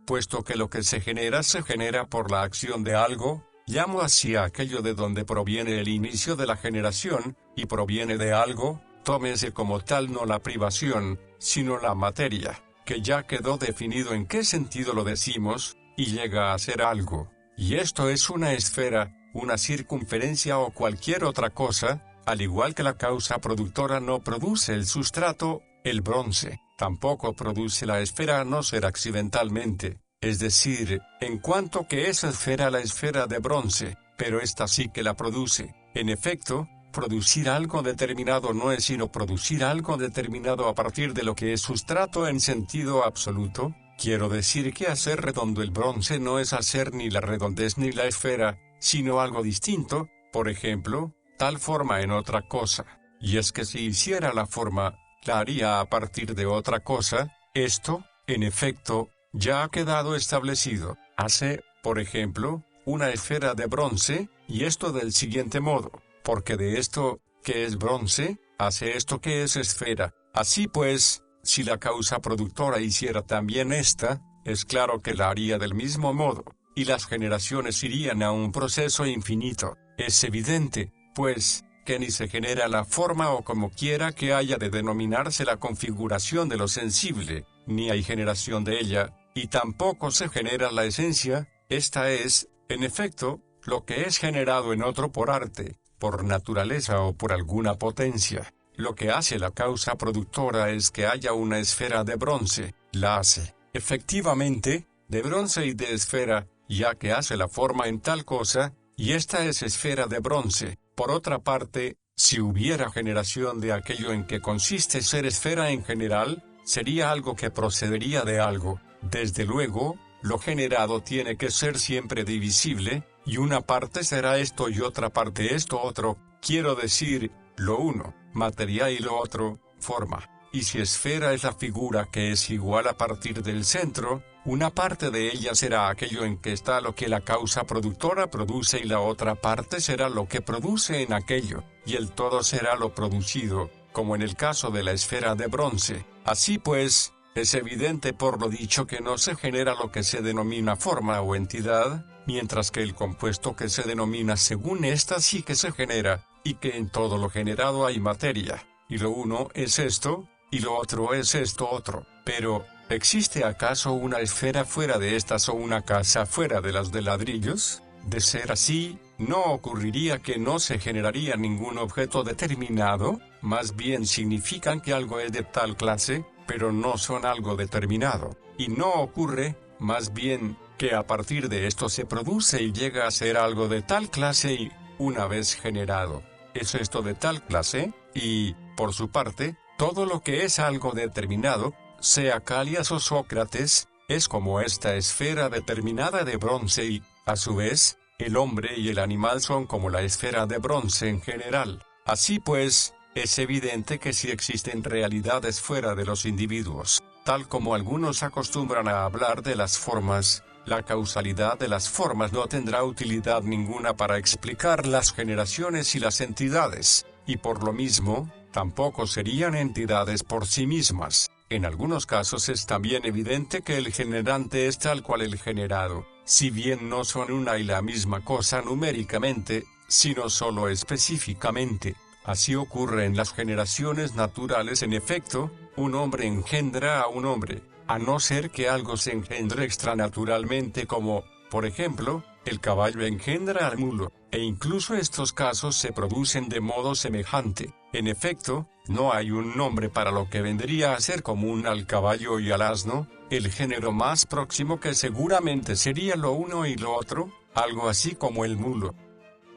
Puesto que lo que se genera por la acción de algo, llamo así a aquello de donde proviene el inicio de la generación, y proviene de algo, tómese como tal no la privación, sino la materia, que ya quedó definido en qué sentido lo decimos, y llega a ser algo. Y esto es una esfera, una circunferencia o cualquier otra cosa, al igual que la causa productora no produce el sustrato, el bronce, tampoco produce la esfera a no ser accidentalmente, es decir, en cuanto que es esfera la esfera de bronce, pero esta sí que la produce. En efecto, producir algo determinado no es sino producir algo determinado a partir de lo que es sustrato en sentido absoluto. Quiero decir que hacer redondo el bronce no es hacer ni la redondez ni la esfera, sino algo distinto, por ejemplo, tal forma en otra cosa. Y es que si hiciera la forma, la haría a partir de otra cosa. Esto, en efecto, ya ha quedado establecido. Hace, por ejemplo, una esfera de bronce, y esto del siguiente modo, porque de esto, que es bronce, hace esto que es esfera. Así pues, si la causa productora hiciera también esta, es claro que la haría del mismo modo, y las generaciones irían a un proceso infinito. Es evidente, pues, que ni se genera la forma o como quiera que haya de denominarse la configuración de lo sensible, ni hay generación de ella, y tampoco se genera la esencia. Esta es, en efecto, lo que es generado en otro por arte, por naturaleza o por alguna potencia. Lo que hace la causa productora es que haya una esfera de bronce, la hace, efectivamente, de bronce y de esfera, ya que hace la forma en tal cosa, y esta es esfera de bronce. Por otra parte, si hubiera generación de aquello en que consiste ser esfera en general, sería algo que procedería de algo. Desde luego, lo generado tiene que ser siempre divisible, y una parte será esto y otra parte esto otro, quiero decir, lo uno, materia, y lo otro, forma. Y si esfera es la figura que es igual a partir del centro, una parte de ella será aquello en que está lo que la causa productora produce y la otra parte será lo que produce en aquello, y el todo será lo producido, como en el caso de la esfera de bronce. Así pues, es evidente por lo dicho que no se genera lo que se denomina forma o entidad, mientras que el compuesto que se denomina según esta sí que se genera, y que en todo lo generado hay materia, y lo uno es esto, y lo otro es esto otro. Pero, ¿existe acaso una esfera fuera de estas o una casa fuera de las de ladrillos? De ser así, no ocurriría que no se generaría ningún objeto determinado, más bien significan que algo es de tal clase, pero no son algo determinado. Y no ocurre, más bien, que a partir de esto se produce y llega a ser algo de tal clase y, una vez generado, es esto de tal clase, y, por su parte, todo lo que es algo determinado, sea Calias o Sócrates, es como esta esfera determinada de bronce y, a su vez, el hombre y el animal son como la esfera de bronce en general. Así pues, es evidente que si existen realidades fuera de los individuos, tal como algunos acostumbran a hablar de las formas, la causalidad de las formas no tendrá utilidad ninguna para explicar las generaciones y las entidades, y por lo mismo, tampoco serían entidades por sí mismas. En algunos casos es también evidente que el generante es tal cual el generado, si bien no son una y la misma cosa numéricamente, sino solo específicamente. Así ocurre en las generaciones naturales. En efecto, un hombre engendra a un hombre, a no ser que algo se engendre extranaturalmente como, por ejemplo, el caballo engendra al mulo, e incluso estos casos se producen de modo semejante. En efecto, no hay un nombre para lo que vendría a ser común al caballo y al asno, el género más próximo que seguramente sería lo uno y lo otro, algo así como el mulo.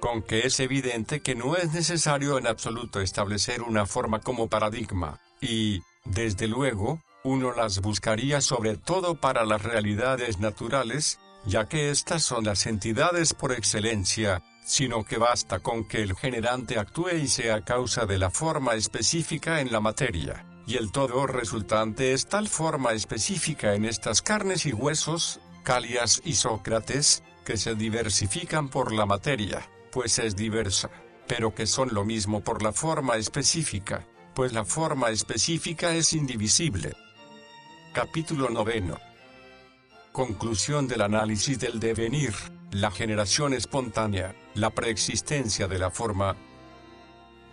Con que es evidente que no es necesario en absoluto establecer una forma como paradigma, y, desde luego, uno las buscaría sobre todo para las realidades naturales, ya que estas son las entidades por excelencia, sino que basta con que el generante actúe y sea causa de la forma específica en la materia, y el todo resultante es tal forma específica en estas carnes y huesos, Calias y Sócrates, que se diversifican por la materia, pues es diversa, pero que son lo mismo por la forma específica, pues la forma específica es indivisible. Capítulo 9. Conclusión del análisis del devenir, la generación espontánea, la preexistencia de la forma.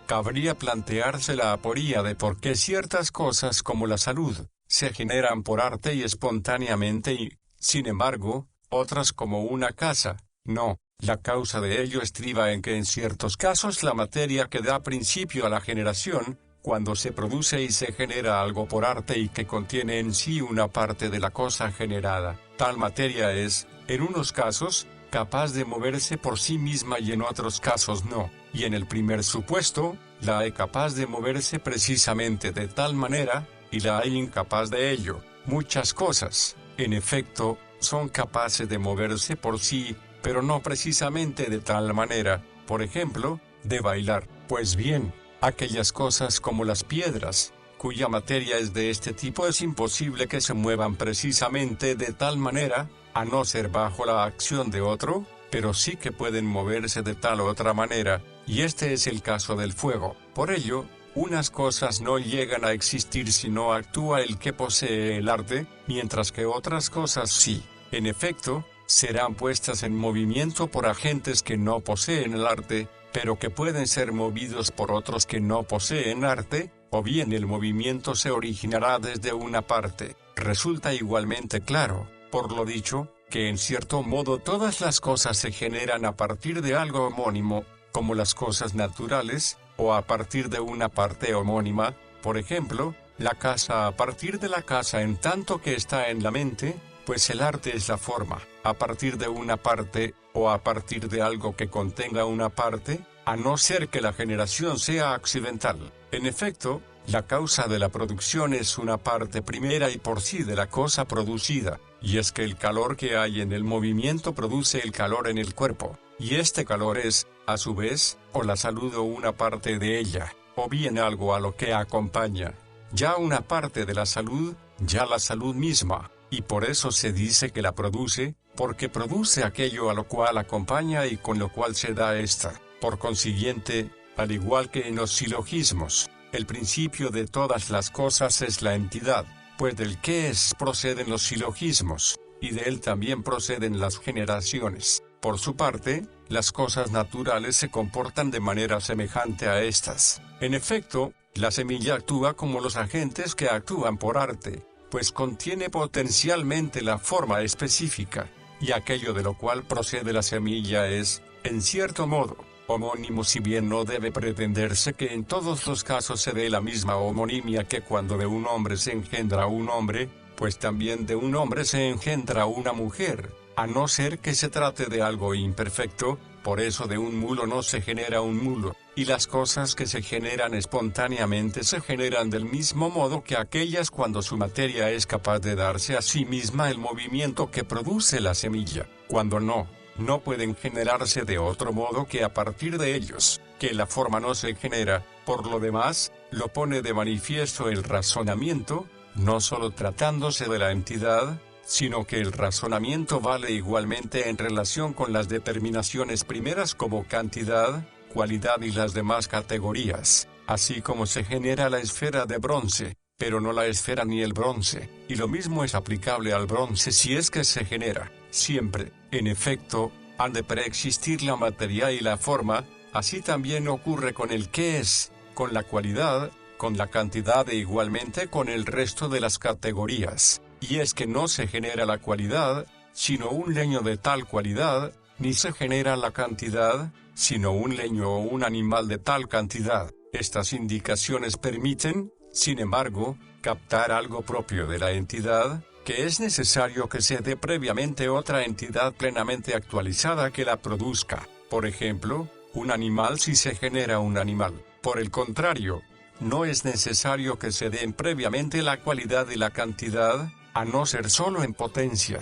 Cabría plantearse la aporía de por qué ciertas cosas como la salud, se generan por arte y espontáneamente y, sin embargo, otras como una casa, no. La causa de ello estriba en que en ciertos casos la materia que da principio a la generación, cuando se produce y se genera algo por arte y que contiene en sí una parte de la cosa generada, tal materia es, en unos casos, capaz de moverse por sí misma y en otros casos no, y en el primer supuesto, la hay capaz de moverse precisamente de tal manera, y la hay incapaz de ello. Muchas cosas, en efecto, son capaces de moverse por sí, pero no precisamente de tal manera, por ejemplo, de bailar. Pues bien, aquellas cosas como las piedras, cuya materia es de este tipo, es imposible que se muevan precisamente de tal manera, a no ser bajo la acción de otro, pero sí que pueden moverse de tal otra manera, y este es el caso del fuego. Por ello, unas cosas no llegan a existir si no actúa el que posee el arte, mientras que otras cosas sí. En efecto, serán puestas en movimiento por agentes que no poseen el arte, pero que pueden ser movidos por otros que no poseen arte, o bien el movimiento se originará desde una parte. Resulta igualmente claro, por lo dicho, que en cierto modo todas las cosas se generan a partir de algo homónimo, como las cosas naturales, o a partir de una parte homónima, por ejemplo, la casa a partir de la casa en tanto que está en la mente, pues el arte es la forma, a partir de una parte, o a partir de algo que contenga una parte, a no ser que la generación sea accidental. En efecto, la causa de la producción es una parte primera y por sí de la cosa producida, y es que el calor que hay en el movimiento produce el calor en el cuerpo, y este calor es, a su vez, o la salud o una parte de ella, o bien algo a lo que acompaña, ya una parte de la salud, ya la salud misma. Y por eso se dice que la produce, porque produce aquello a lo cual acompaña y con lo cual se da esta. Por consiguiente, al igual que en los silogismos, el principio de todas las cosas es la entidad, pues del que es proceden los silogismos, y de él también proceden las generaciones. Por su parte, las cosas naturales se comportan de manera semejante a estas. En efecto, la semilla actúa como los agentes que actúan por arte, pues contiene potencialmente la forma específica, y aquello de lo cual procede la semilla es, en cierto modo, homónimo, si bien no debe pretenderse que en todos los casos se dé la misma homonimia que cuando de un hombre se engendra un hombre, pues también de un hombre se engendra una mujer, a no ser que se trate de algo imperfecto. Por eso de un mulo no se genera un mulo, y las cosas que se generan espontáneamente se generan del mismo modo que aquellas cuando su materia es capaz de darse a sí misma el movimiento que produce la semilla, cuando no pueden generarse de otro modo que a partir de ellos, que la forma no se genera. Por lo demás, lo pone de manifiesto el razonamiento, no solo tratándose de la entidad, sino que el razonamiento vale igualmente en relación con las determinaciones primeras como cantidad, cualidad y las demás categorías, así como se genera la esfera de bronce, pero no la esfera ni el bronce, y lo mismo es aplicable al bronce si es que se genera. Siempre, en efecto, han de preexistir la materia y la forma, Así también ocurre con el qué es, con la cualidad, con la cantidad e igualmente con el resto de las categorías. Y es que no se genera la cualidad, sino un leño de tal cualidad, ni se genera la cantidad, sino un leño o un animal de tal cantidad. Estas indicaciones permiten, sin embargo, captar algo propio de la entidad, que es necesario que se dé previamente otra entidad plenamente actualizada que la produzca. Por ejemplo, un animal si se genera un animal. Por el contrario, no es necesario que se den previamente la cualidad y la cantidad, a no ser solo en potencia.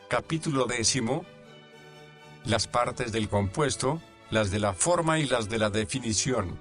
Capítulo 10. Las partes del compuesto, las de la forma y las de la definición.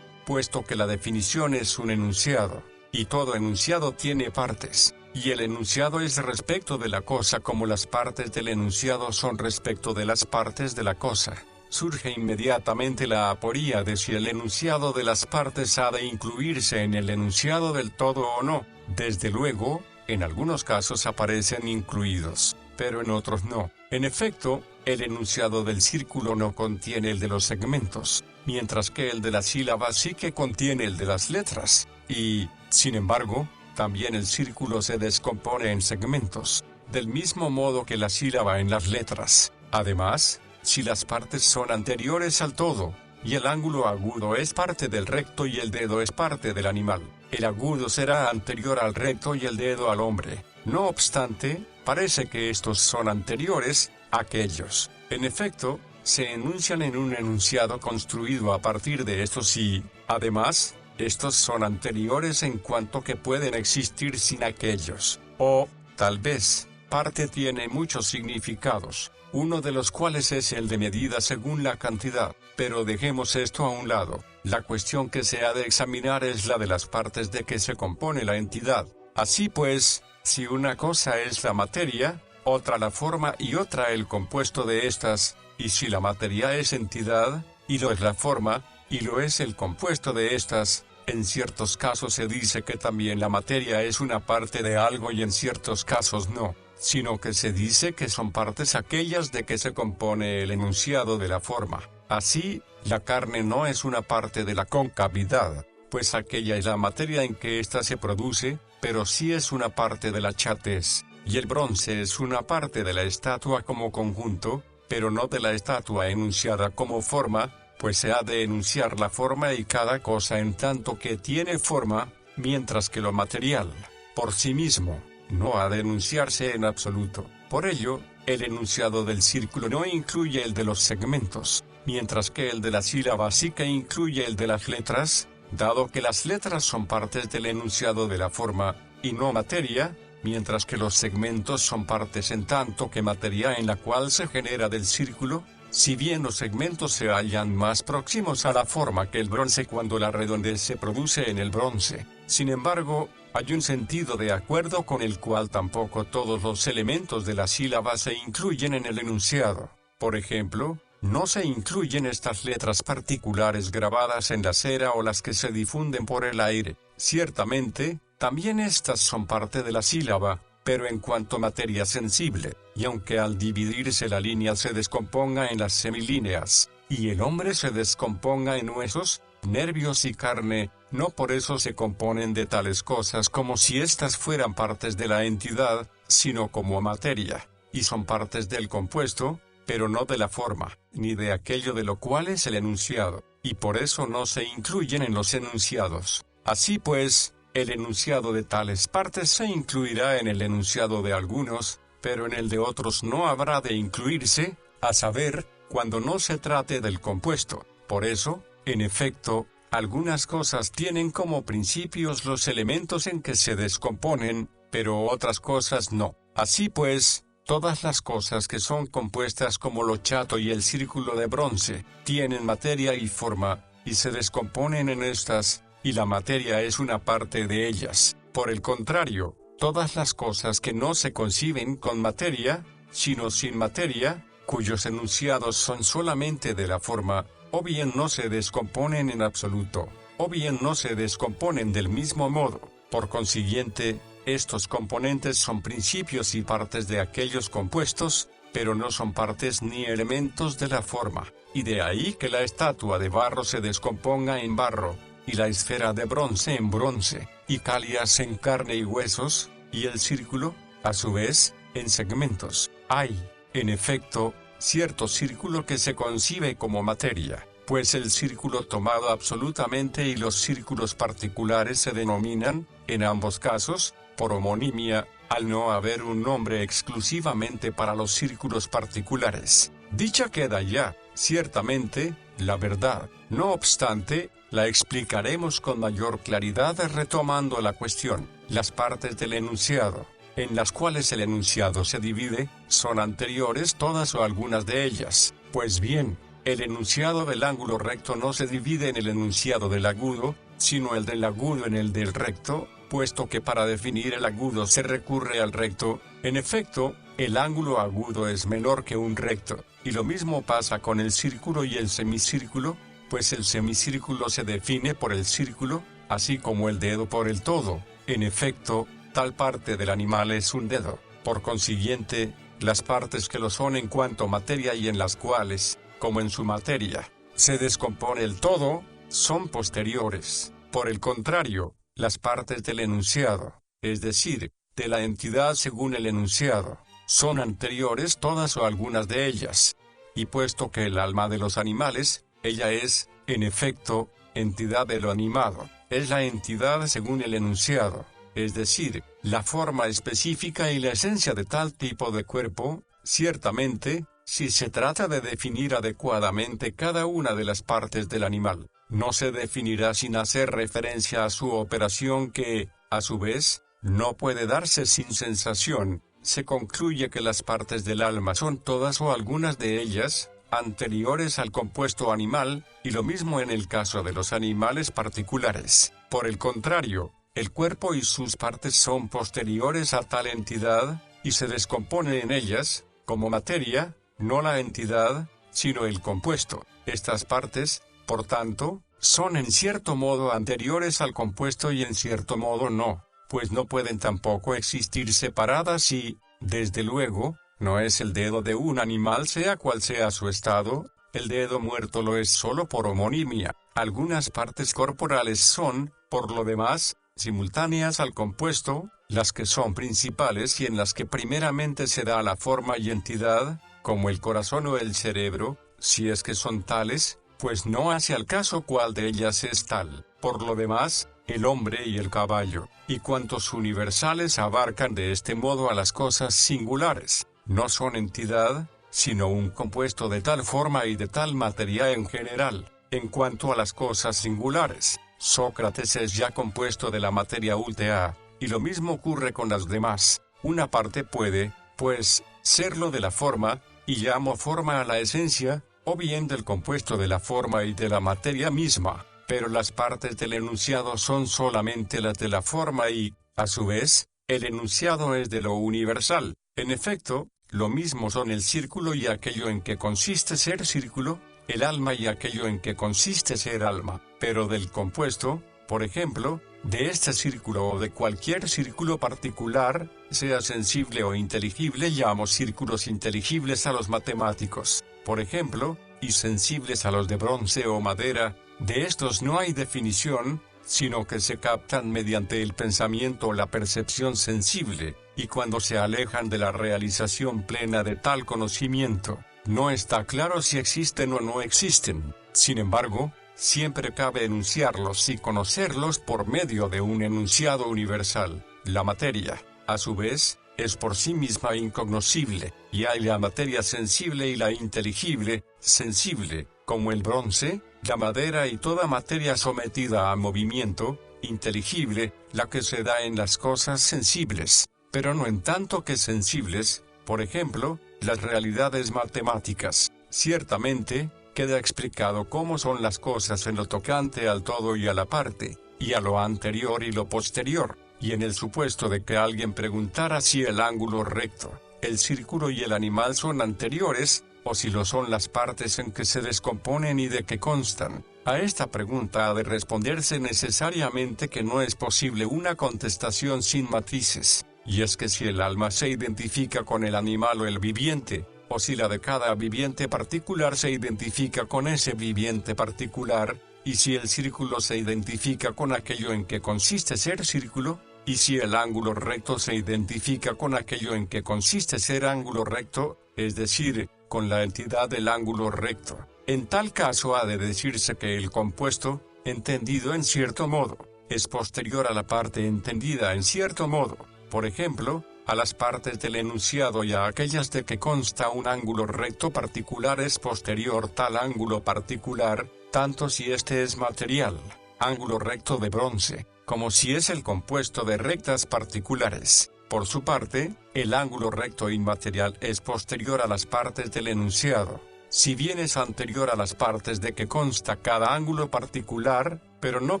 Puesto que la definición es un enunciado, y todo enunciado tiene partes, y el enunciado es respecto de la cosa como las partes del enunciado son respecto de las partes de la cosa, surge inmediatamente la aporía de si el enunciado de las partes ha de incluirse en el enunciado del todo o no. Desde luego, en algunos casos aparecen incluidos, pero en otros no. En efecto, el enunciado del círculo no contiene el de los segmentos, mientras que el de la sílaba sí que contiene el de las letras, y, sin embargo, también el círculo se descompone en segmentos, del mismo modo que la sílaba en las letras. Además, si las partes son anteriores al todo, y el ángulo agudo es parte del recto y el dedo es parte del animal, el agudo será anterior al recto y el dedo al hombre. No obstante, parece que estos son anteriores a aquellos. En efecto, se enuncian en un enunciado construido a partir de estos y, además, estos son anteriores en cuanto que pueden existir sin aquellos. O, tal vez, parte tiene muchos significados, uno de los cuales es el de medida según la cantidad. Pero dejemos esto a un lado. La cuestión que se ha de examinar es la de las partes de que se compone la entidad. Así pues, si una cosa es la materia, otra la forma y otra el compuesto de estas, y si la materia es entidad, y lo es la forma, y lo es el compuesto de estas, en ciertos casos se dice que también la materia es una parte de algo y en ciertos casos no, sino que se dice que son partes aquellas de que se compone el enunciado de la forma. Así, la carne no es una parte de la concavidad, pues aquella es la materia en que ésta se produce, pero sí es una parte de la chatez, y el bronce es una parte de la estatua como conjunto, pero no de la estatua enunciada como forma, pues se ha de enunciar la forma y cada cosa en tanto que tiene forma, mientras que lo material, por sí mismo, no ha de enunciarse en absoluto. Por ello, el enunciado del círculo no incluye el de los segmentos, mientras que el de la sílaba sí que incluye el de las letras, dado que las letras son partes del enunciado de la forma, y no materia, mientras que los segmentos son partes en tanto que materia en la cual se genera del círculo, si bien los segmentos se hallan más próximos a la forma que el bronce cuando la redondez se produce en el bronce. Sin embargo, hay un sentido de acuerdo con el cual tampoco todos los elementos de la sílaba se incluyen en el enunciado. Por ejemplo, no se incluyen estas letras particulares grabadas en la cera o las que se difunden por el aire. Ciertamente, también estas son parte de la sílaba, pero en cuanto materia sensible, y aunque al dividirse la línea se descomponga en las semilíneas, y el hombre se descomponga en huesos, nervios y carne, no por eso se componen de tales cosas como si éstas fueran partes de la entidad, sino como materia, y son partes del compuesto, pero no de la forma, ni de aquello de lo cual es el enunciado, y por eso no se incluyen en los enunciados. Así pues, el enunciado de tales partes se incluirá en el enunciado de algunos, pero en el de otros no habrá de incluirse, a saber, cuando no se trate del compuesto. Por eso, en efecto, algunas cosas tienen como principios los elementos en que se descomponen, pero otras cosas no. Así pues, todas las cosas que son compuestas como lo chato y el círculo de bronce, tienen materia y forma, y se descomponen en estas, y la materia es una parte de ellas. Por el contrario, todas las cosas que no se conciben con materia, sino sin materia, cuyos enunciados son solamente de la forma, o bien no se descomponen en absoluto, o bien no se descomponen del mismo modo. Por consiguiente, estos componentes son principios y partes de aquellos compuestos, pero no son partes ni elementos de la forma, y de ahí que la estatua de barro se descomponga en barro, y la esfera de bronce en bronce, y Calias en carne y huesos, y el círculo, a su vez, en segmentos. Hay, en efecto, cierto círculo que se concibe como materia, pues el círculo tomado absolutamente y los círculos particulares se denominan, en ambos casos, por homonimia, al no haber un nombre exclusivamente para los círculos particulares. Dicha queda ya, ciertamente, la verdad. No obstante, la explicaremos con mayor claridad retomando la cuestión. Las partes del enunciado, en las cuales el enunciado se divide, son anteriores todas o algunas de ellas. Pues bien, el enunciado del ángulo recto no se divide en el enunciado del agudo, sino el del agudo en el del recto, puesto que para definir el agudo se recurre al recto. En efecto, el ángulo agudo es menor que un recto, y lo mismo pasa con el círculo y el semicírculo, pues el semicírculo se define por el círculo, así como el dedo por el todo. En efecto, tal parte del animal es un dedo. Por consiguiente, las partes que lo son en cuanto materia y en las cuales, como en su materia, se descompone el todo, son posteriores. Por el contrario, las partes del enunciado, es decir, de la entidad según el enunciado, son anteriores todas o algunas de ellas. Y puesto que el alma de los animales, ella es, en efecto, entidad de lo animado, es la entidad según el enunciado, es decir, la forma específica y la esencia de tal tipo de cuerpo. Ciertamente, si se trata de definir adecuadamente cada una de las partes del animal, no se definirá sin hacer referencia a su operación que, a su vez, no puede darse sin sensación. Se concluye que las partes del alma son todas o algunas de ellas, anteriores al compuesto animal, y lo mismo en el caso de los animales particulares. Por el contrario, el cuerpo y sus partes son posteriores a tal entidad, y se descompone en ellas, como materia, no la entidad, sino el compuesto. Estas partes, por tanto, son en cierto modo anteriores al compuesto y en cierto modo no, pues no pueden tampoco existir separadas y, desde luego, no es el dedo de un animal sea cual sea su estado, el dedo muerto lo es solo por homonimia. Algunas partes corporales son, por lo demás, simultáneas al compuesto, las que son principales y en las que primeramente se da la forma y entidad, como el corazón o el cerebro, si es que son tales, pues no hace al caso cuál de ellas es tal. Por lo demás, el hombre y el caballo, y cuantos universales abarcan de este modo a las cosas singulares, no son entidad, sino un compuesto de tal forma y de tal materia en general. En cuanto a las cosas singulares, Sócrates es ya compuesto de la materia últea, y lo mismo ocurre con las demás. Una parte puede, pues, serlo de la forma, y llamo forma a la esencia, o bien del compuesto de la forma y de la materia misma, pero las partes del enunciado son solamente las de la forma y, a su vez, el enunciado es de lo universal. En efecto, lo mismo son el círculo y aquello en que consiste ser círculo, el alma y aquello en que consiste ser alma, pero del compuesto, por ejemplo, de este círculo o de cualquier círculo particular, sea sensible o inteligible, llamo círculos inteligibles a los matemáticos, por ejemplo, y sensibles a los de bronce o madera. De estos no hay definición, sino que se captan mediante el pensamiento o la percepción sensible, y cuando se alejan de la realización plena de tal conocimiento, no está claro si existen o no existen. Sin embargo, siempre cabe enunciarlos y conocerlos por medio de un enunciado universal. La materia, a su vez, es por sí misma incognoscible, y hay la materia sensible y la inteligible, sensible, como el bronce, la madera y toda materia sometida a movimiento, inteligible, la que se da en las cosas sensibles, pero no en tanto que sensibles, por ejemplo, las realidades matemáticas. Ciertamente, queda explicado cómo son las cosas en lo tocante al todo y a la parte, y a lo anterior y lo posterior, y en el supuesto de que alguien preguntara si el ángulo recto, el círculo y el animal son anteriores, o si lo son las partes en que se descomponen y de que constan. A esta pregunta ha de responderse necesariamente que no es posible una contestación sin matices, y es que si el alma se identifica con el animal o el viviente, o si la de cada viviente particular se identifica con ese viviente particular, y si el círculo se identifica con aquello en que consiste ser círculo, y si el ángulo recto se identifica con aquello en que consiste ser ángulo recto, es decir, con la entidad del ángulo recto. En tal caso ha de decirse que el compuesto, entendido en cierto modo, es posterior a la parte entendida en cierto modo, por ejemplo, a las partes del enunciado y a aquellas de que consta un ángulo recto particular es posterior tal ángulo particular, tanto si éste es material, ángulo recto de bronce, como si es el compuesto de rectas particulares. Por su parte, el ángulo recto inmaterial es posterior a las partes del enunciado, si bien es anterior a las partes de que consta cada ángulo particular, pero no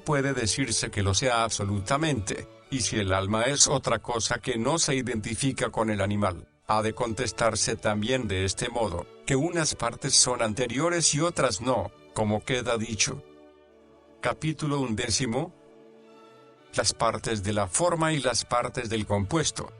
puede decirse que lo sea absolutamente, y si el alma es otra cosa que no se identifica con el animal, ha de contestarse también de este modo, que unas partes son anteriores y otras no, como queda dicho. Capítulo 11. Las partes de la forma y las partes del compuesto.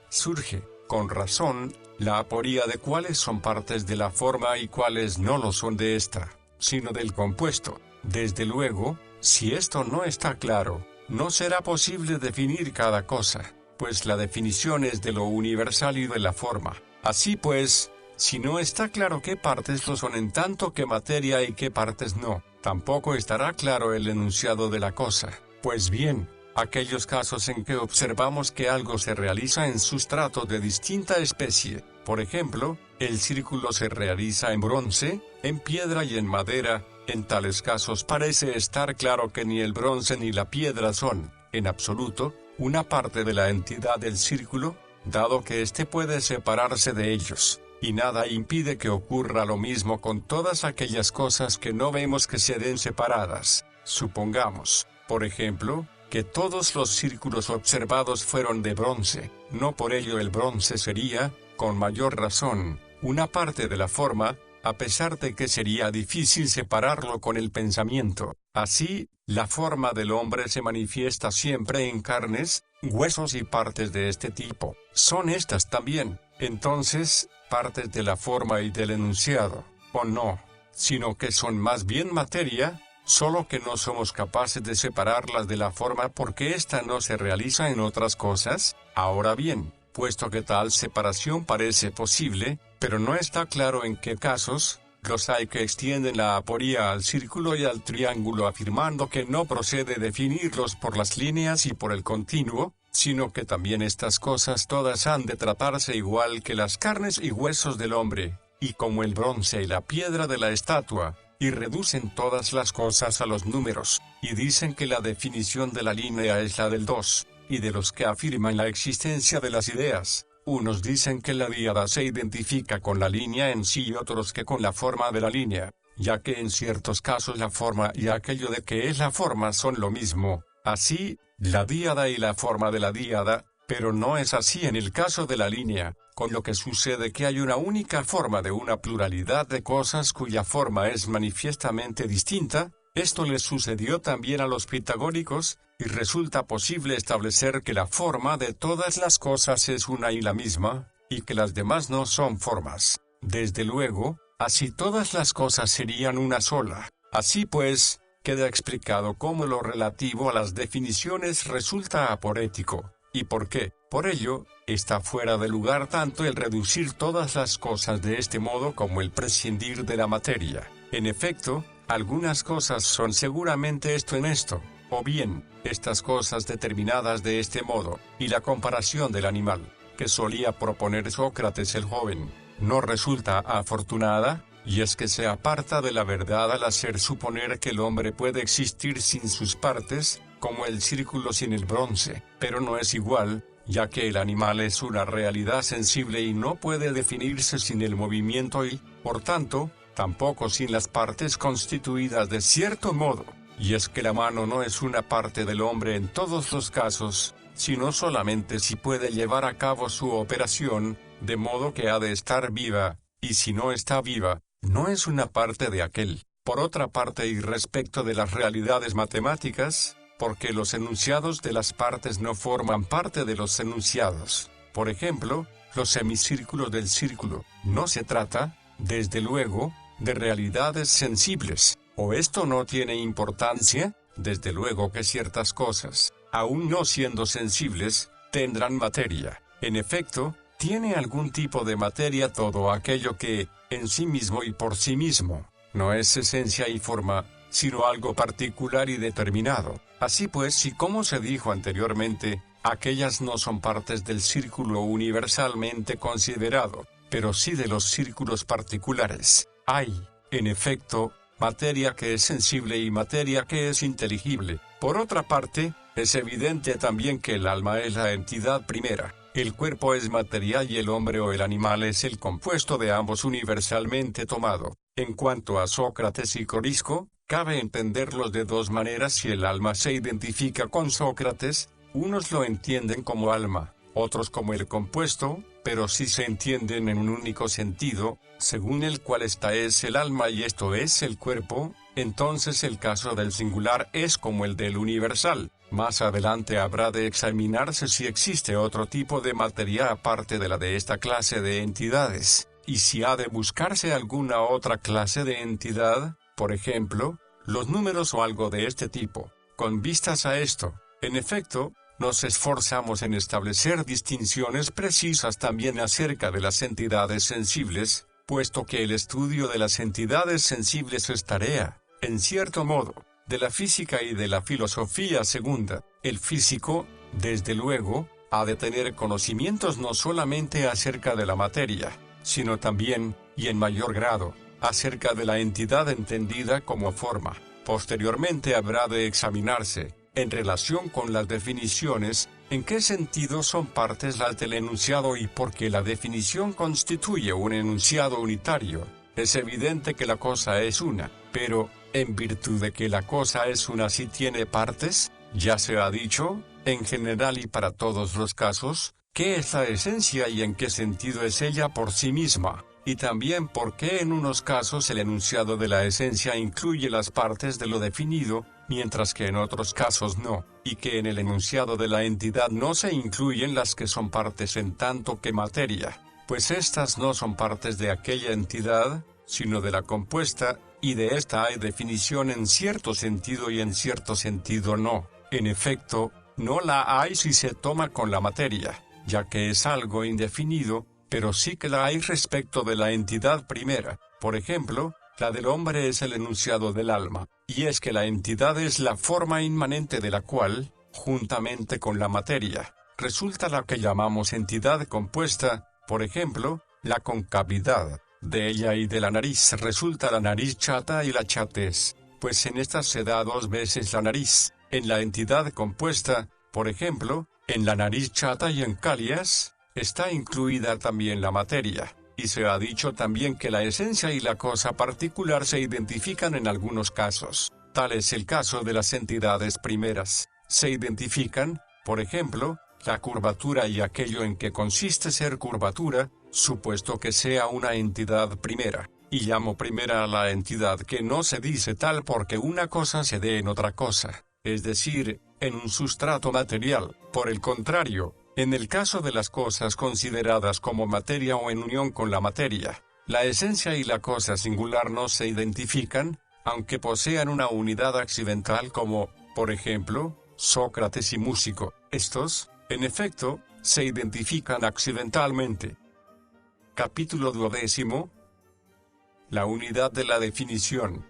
Surge, con razón, la aporía de cuáles son partes de la forma y cuáles no lo son de esta, sino del compuesto. Desde luego, si esto no está claro, no será posible definir cada cosa, pues la definición es de lo universal y de la forma. Así pues, si no está claro qué partes lo son en tanto que materia y qué partes no, tampoco estará claro el enunciado de la cosa. Pues bien, aquellos casos en que observamos que algo se realiza en sustrato de distinta especie, por ejemplo, el círculo se realiza en bronce, en piedra y en madera, en tales casos parece estar claro que ni el bronce ni la piedra son, en absoluto, una parte de la entidad del círculo, dado que éste puede separarse de ellos, y nada impide que ocurra lo mismo con todas aquellas cosas que no vemos que se den separadas. Supongamos, por ejemplo, que todos los círculos observados fueron de bronce, no por ello el bronce sería, con mayor razón, una parte de la forma, a pesar de que sería difícil separarlo con el pensamiento. Así, la forma del hombre se manifiesta siempre en carnes, huesos y partes de este tipo. Son estas también, entonces, partes de la forma y del enunciado, o no, sino que son más bien materia, solo que no somos capaces de separarlas de la forma porque ésta no se realiza en otras cosas. Ahora bien, puesto que tal separación parece posible, pero no está claro en qué casos, los hay que extienden la aporía al círculo y al triángulo afirmando que no procede definirlos por las líneas y por el continuo, sino que también estas cosas todas han de tratarse igual que las carnes y huesos del hombre, y como el bronce y la piedra de la estatua, y reducen todas las cosas a los números, y dicen que la definición de la línea es la del 2, y de los que afirman la existencia de las ideas, unos dicen que la díada se identifica con la línea en sí y otros que con la forma de la línea, ya que en ciertos casos la forma y aquello de que es la forma son lo mismo, así, la díada y la forma de la díada, pero no es así en el caso de la línea, con lo que sucede que hay una única forma de una pluralidad de cosas cuya forma es manifiestamente distinta. Esto les sucedió también a los pitagóricos, y resulta posible establecer que la forma de todas las cosas es una y la misma, y que las demás no son formas. Desde luego, así todas las cosas serían una sola. Así pues, queda explicado cómo lo relativo a las definiciones resulta aporético. ¿Y por qué? Por ello, está fuera de lugar tanto el reducir todas las cosas de este modo como el prescindir de la materia. En efecto, algunas cosas son seguramente esto en esto, o bien, estas cosas determinadas de este modo, y la comparación del animal, que solía proponer Sócrates el joven, no resulta afortunada, y es que se aparta de la verdad al hacer suponer que el hombre puede existir sin sus partes, como el círculo sin el bronce, pero no es igual, ya que el animal es una realidad sensible y no puede definirse sin el movimiento y, por tanto, tampoco sin las partes constituidas de cierto modo, y es que la mano no es una parte del hombre en todos los casos, sino solamente si puede llevar a cabo su operación, de modo que ha de estar viva, y si no está viva, no es una parte de aquel. Por otra parte y respecto de las realidades matemáticas, porque los enunciados de las partes no forman parte de los enunciados. Por ejemplo, los semicírculos del círculo. No se trata, desde luego, de realidades sensibles, ¿o esto no tiene importancia? Desde luego que ciertas cosas, aun no siendo sensibles, tendrán materia. En efecto, tiene algún tipo de materia todo aquello que, en sí mismo y por sí mismo, no es esencia y forma, sino algo particular y determinado. Así pues, y como se dijo anteriormente, aquellas no son partes del círculo universalmente considerado, pero sí de los círculos particulares. Hay, en efecto, materia que es sensible y materia que es inteligible. Por otra parte, es evidente también que el alma es la entidad primera. El cuerpo es materia y el hombre o el animal es el compuesto de ambos universalmente tomado. En cuanto a Sócrates y Corisco, cabe entenderlos de dos maneras si el alma se identifica con Sócrates. Unos lo entienden como alma, otros como el compuesto, pero si se entienden en un único sentido, según el cual esta es el alma y esto es el cuerpo, entonces el caso del singular es como el del universal. Más adelante habrá de examinarse si existe otro tipo de materia aparte de la de esta clase de entidades, y si ha de buscarse alguna otra clase de entidad, por ejemplo, los números o algo de este tipo. Con vistas a esto, en efecto, nos esforzamos en establecer distinciones precisas también acerca de las entidades sensibles, puesto que el estudio de las entidades sensibles es tarea, en cierto modo, de la física y de la filosofía segunda. El físico, desde luego, ha de tener conocimientos no solamente acerca de la materia, sino también, y en mayor grado, acerca de la entidad entendida como forma. Posteriormente habrá de examinarse, en relación con las definiciones, en qué sentido son partes las del enunciado y por qué la definición constituye un enunciado unitario. Es evidente que la cosa es una, pero, en virtud de que la cosa es una si tiene partes, ya se ha dicho, en general y para todos los casos, qué es la esencia y en qué sentido es ella por sí misma, y también por qué en unos casos el enunciado de la esencia incluye las partes de lo definido, mientras que en otros casos no, y que en el enunciado de la entidad no se incluyen las que son partes en tanto que materia, pues éstas no son partes de aquella entidad, sino de la compuesta, y de esta hay definición en cierto sentido y en cierto sentido no. En efecto, no la hay si se toma con la materia, ya que es algo indefinido, pero sí que la hay respecto de la entidad primera. Por ejemplo, la del hombre es el enunciado del alma, y es que la entidad es la forma inmanente de la cual, juntamente con la materia, resulta la que llamamos entidad compuesta. Por ejemplo, la concavidad. De ella y de la nariz resulta la nariz chata y la chatez, pues en esta se da dos veces la nariz. En la entidad compuesta, por ejemplo, en la nariz chata y en cálias, está incluida también la materia, y se ha dicho también que la esencia y la cosa particular se identifican en algunos casos. Tal es el caso de las entidades primeras. Se identifican, por ejemplo, la curvatura y aquello en que consiste ser curvatura, supuesto que sea una entidad primera, y llamo primera a la entidad que no se dice tal porque una cosa se dé en otra cosa, es decir, en un sustrato material. Por el contrario, en el caso de las cosas consideradas como materia o en unión con la materia, la esencia y la cosa singular no se identifican, aunque posean una unidad accidental como, por ejemplo, Sócrates y músico. Estos, en efecto, se identifican accidentalmente. Capítulo 12. La unidad de la definición.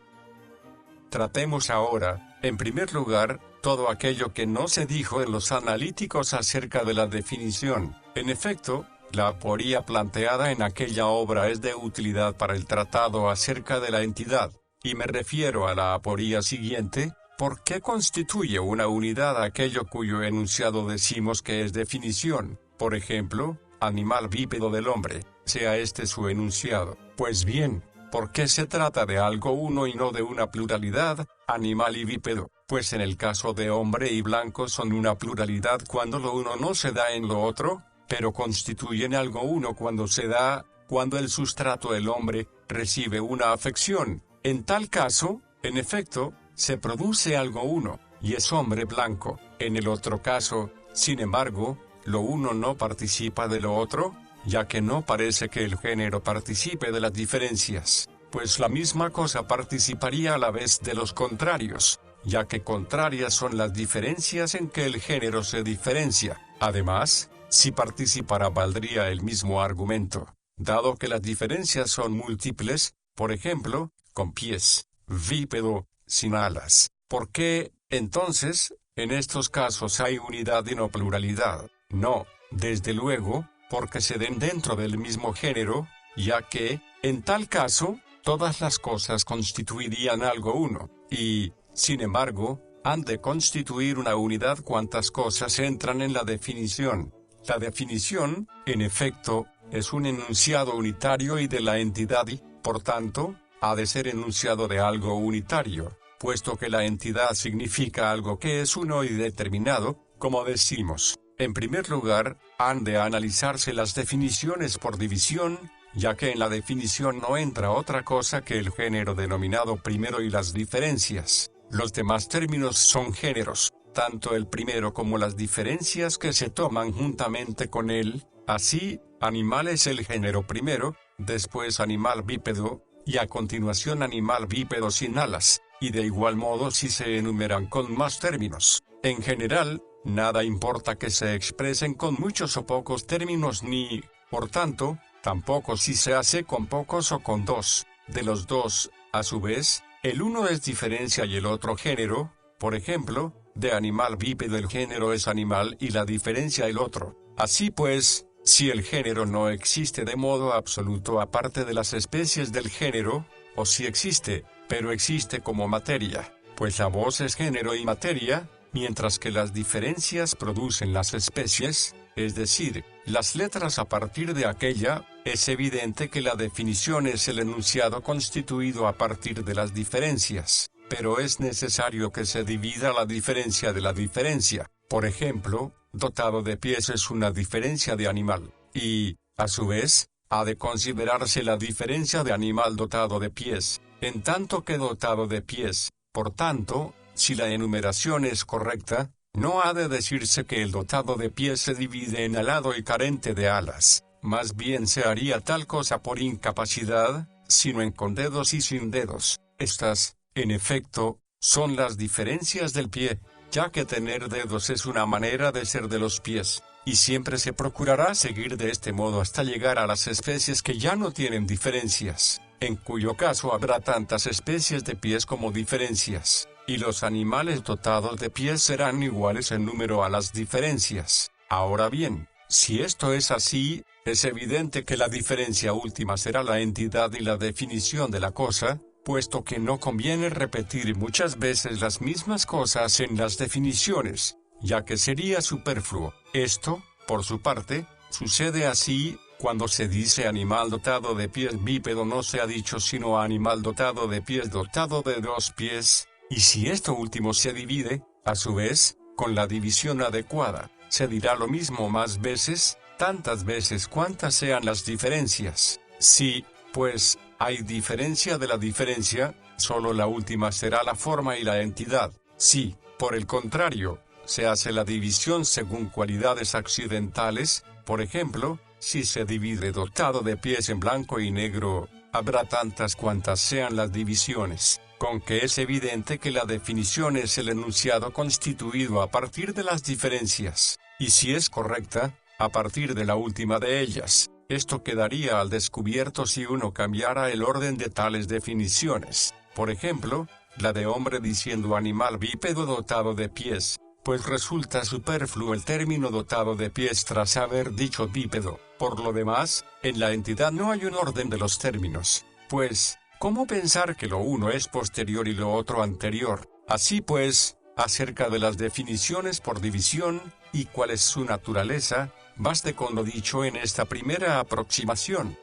Tratemos ahora, en primer lugar, todo aquello que no se dijo en los analíticos acerca de la definición. En efecto, la aporía planteada en aquella obra es de utilidad para el tratado acerca de la entidad, y me refiero a la aporía siguiente. ¿Por qué constituye una unidad aquello cuyo enunciado decimos que es definición? Por ejemplo, animal bípedo del hombre, sea este su enunciado. Pues bien, ¿por qué se trata de algo uno y no de una pluralidad, animal y bípedo? Pues en el caso de hombre y blanco son una pluralidad cuando lo uno no se da en lo otro, pero constituyen algo uno cuando se da, cuando el sustrato el hombre, recibe una afección. En tal caso, en efecto, se produce algo uno, y es hombre blanco. En el otro caso, sin embargo, lo uno no participa de lo otro, ya que no parece que el género participe de las diferencias, pues la misma cosa participaría a la vez de los contrarios, ya que contrarias son las diferencias en que el género se diferencia. Además, si participara valdría el mismo argumento, dado que las diferencias son múltiples, por ejemplo, con pies, bípedo, sin alas. ¿Por qué, entonces, en estos casos hay unidad y no pluralidad? No, desde luego, porque se den dentro del mismo género, ya que, en tal caso, todas las cosas constituirían algo uno, y, sin embargo, han de constituir una unidad cuantas cosas entran en la definición. La definición, en efecto, es un enunciado unitario y de la entidad y, por tanto, ha de ser enunciado de algo unitario, puesto que la entidad significa algo que es uno y determinado, como decimos. En primer lugar, han de analizarse las definiciones por división, ya que en la definición no entra otra cosa que el género denominado primero y las diferencias. Los demás términos son géneros, tanto el primero como las diferencias que se toman juntamente con él. Así, animal es el género primero, después animal bípedo, y a continuación animal bípedo sin alas, y de igual modo si se enumeran con más términos. En general, nada importa que se expresen con muchos o pocos términos ni, por tanto, tampoco si se hace con pocos o con dos. De los dos, a su vez, el uno es diferencia y el otro género. Por ejemplo, de animal bípedo el género es animal y la diferencia el otro. Así pues, si el género no existe de modo absoluto aparte de las especies del género, o si existe, pero existe como materia, pues la voz es género y materia, mientras que las diferencias producen las especies, es decir, las letras a partir de aquella, es evidente que la definición es el enunciado constituido a partir de las diferencias, pero es necesario que se divida la diferencia de la diferencia. Por ejemplo, dotado de pies es una diferencia de animal, y, a su vez, ha de considerarse la diferencia de animal dotado de pies, en tanto que dotado de pies. Por tanto, si la enumeración es correcta, no ha de decirse que el dotado de pies se divide en alado y carente de alas, más bien se haría tal cosa por incapacidad, sino en con dedos y sin dedos. Estas, en efecto, son las diferencias del pie, ya que tener dedos es una manera de ser de los pies, y siempre se procurará seguir de este modo hasta llegar a las especies que ya no tienen diferencias, en cuyo caso habrá tantas especies de pies como diferencias, y los animales dotados de pies serán iguales en número a las diferencias. Ahora bien, si esto es así, es evidente que la diferencia última será la entidad y la definición de la cosa, puesto que no conviene repetir muchas veces las mismas cosas en las definiciones, ya que sería superfluo. Esto, por su parte, sucede así, cuando se dice animal dotado de pies bípedo no se ha dicho sino animal dotado de pies dotado de dos pies, y si esto último se divide, a su vez, con la división adecuada, se dirá lo mismo más veces, tantas veces cuantas sean las diferencias. Si, pues, hay diferencia de la diferencia, solo la última será la forma y la entidad. Si, por el contrario, se hace la división según cualidades accidentales, por ejemplo, si se divide dotado de pies en blanco y negro, habrá tantas cuantas sean las divisiones, con que es evidente que la definición es el enunciado constituido a partir de las diferencias, y si es correcta, a partir de la última de ellas. Esto quedaría al descubierto si uno cambiara el orden de tales definiciones. Por ejemplo, la de hombre diciendo animal bípedo dotado de pies, pues resulta superfluo el término dotado de pies tras haber dicho bípedo. Por lo demás, en la entidad no hay un orden de los términos, pues, ¿cómo pensar que lo uno es posterior y lo otro anterior? Así pues, acerca de las definiciones por división, y cuál es su naturaleza, baste con lo dicho en esta primera aproximación.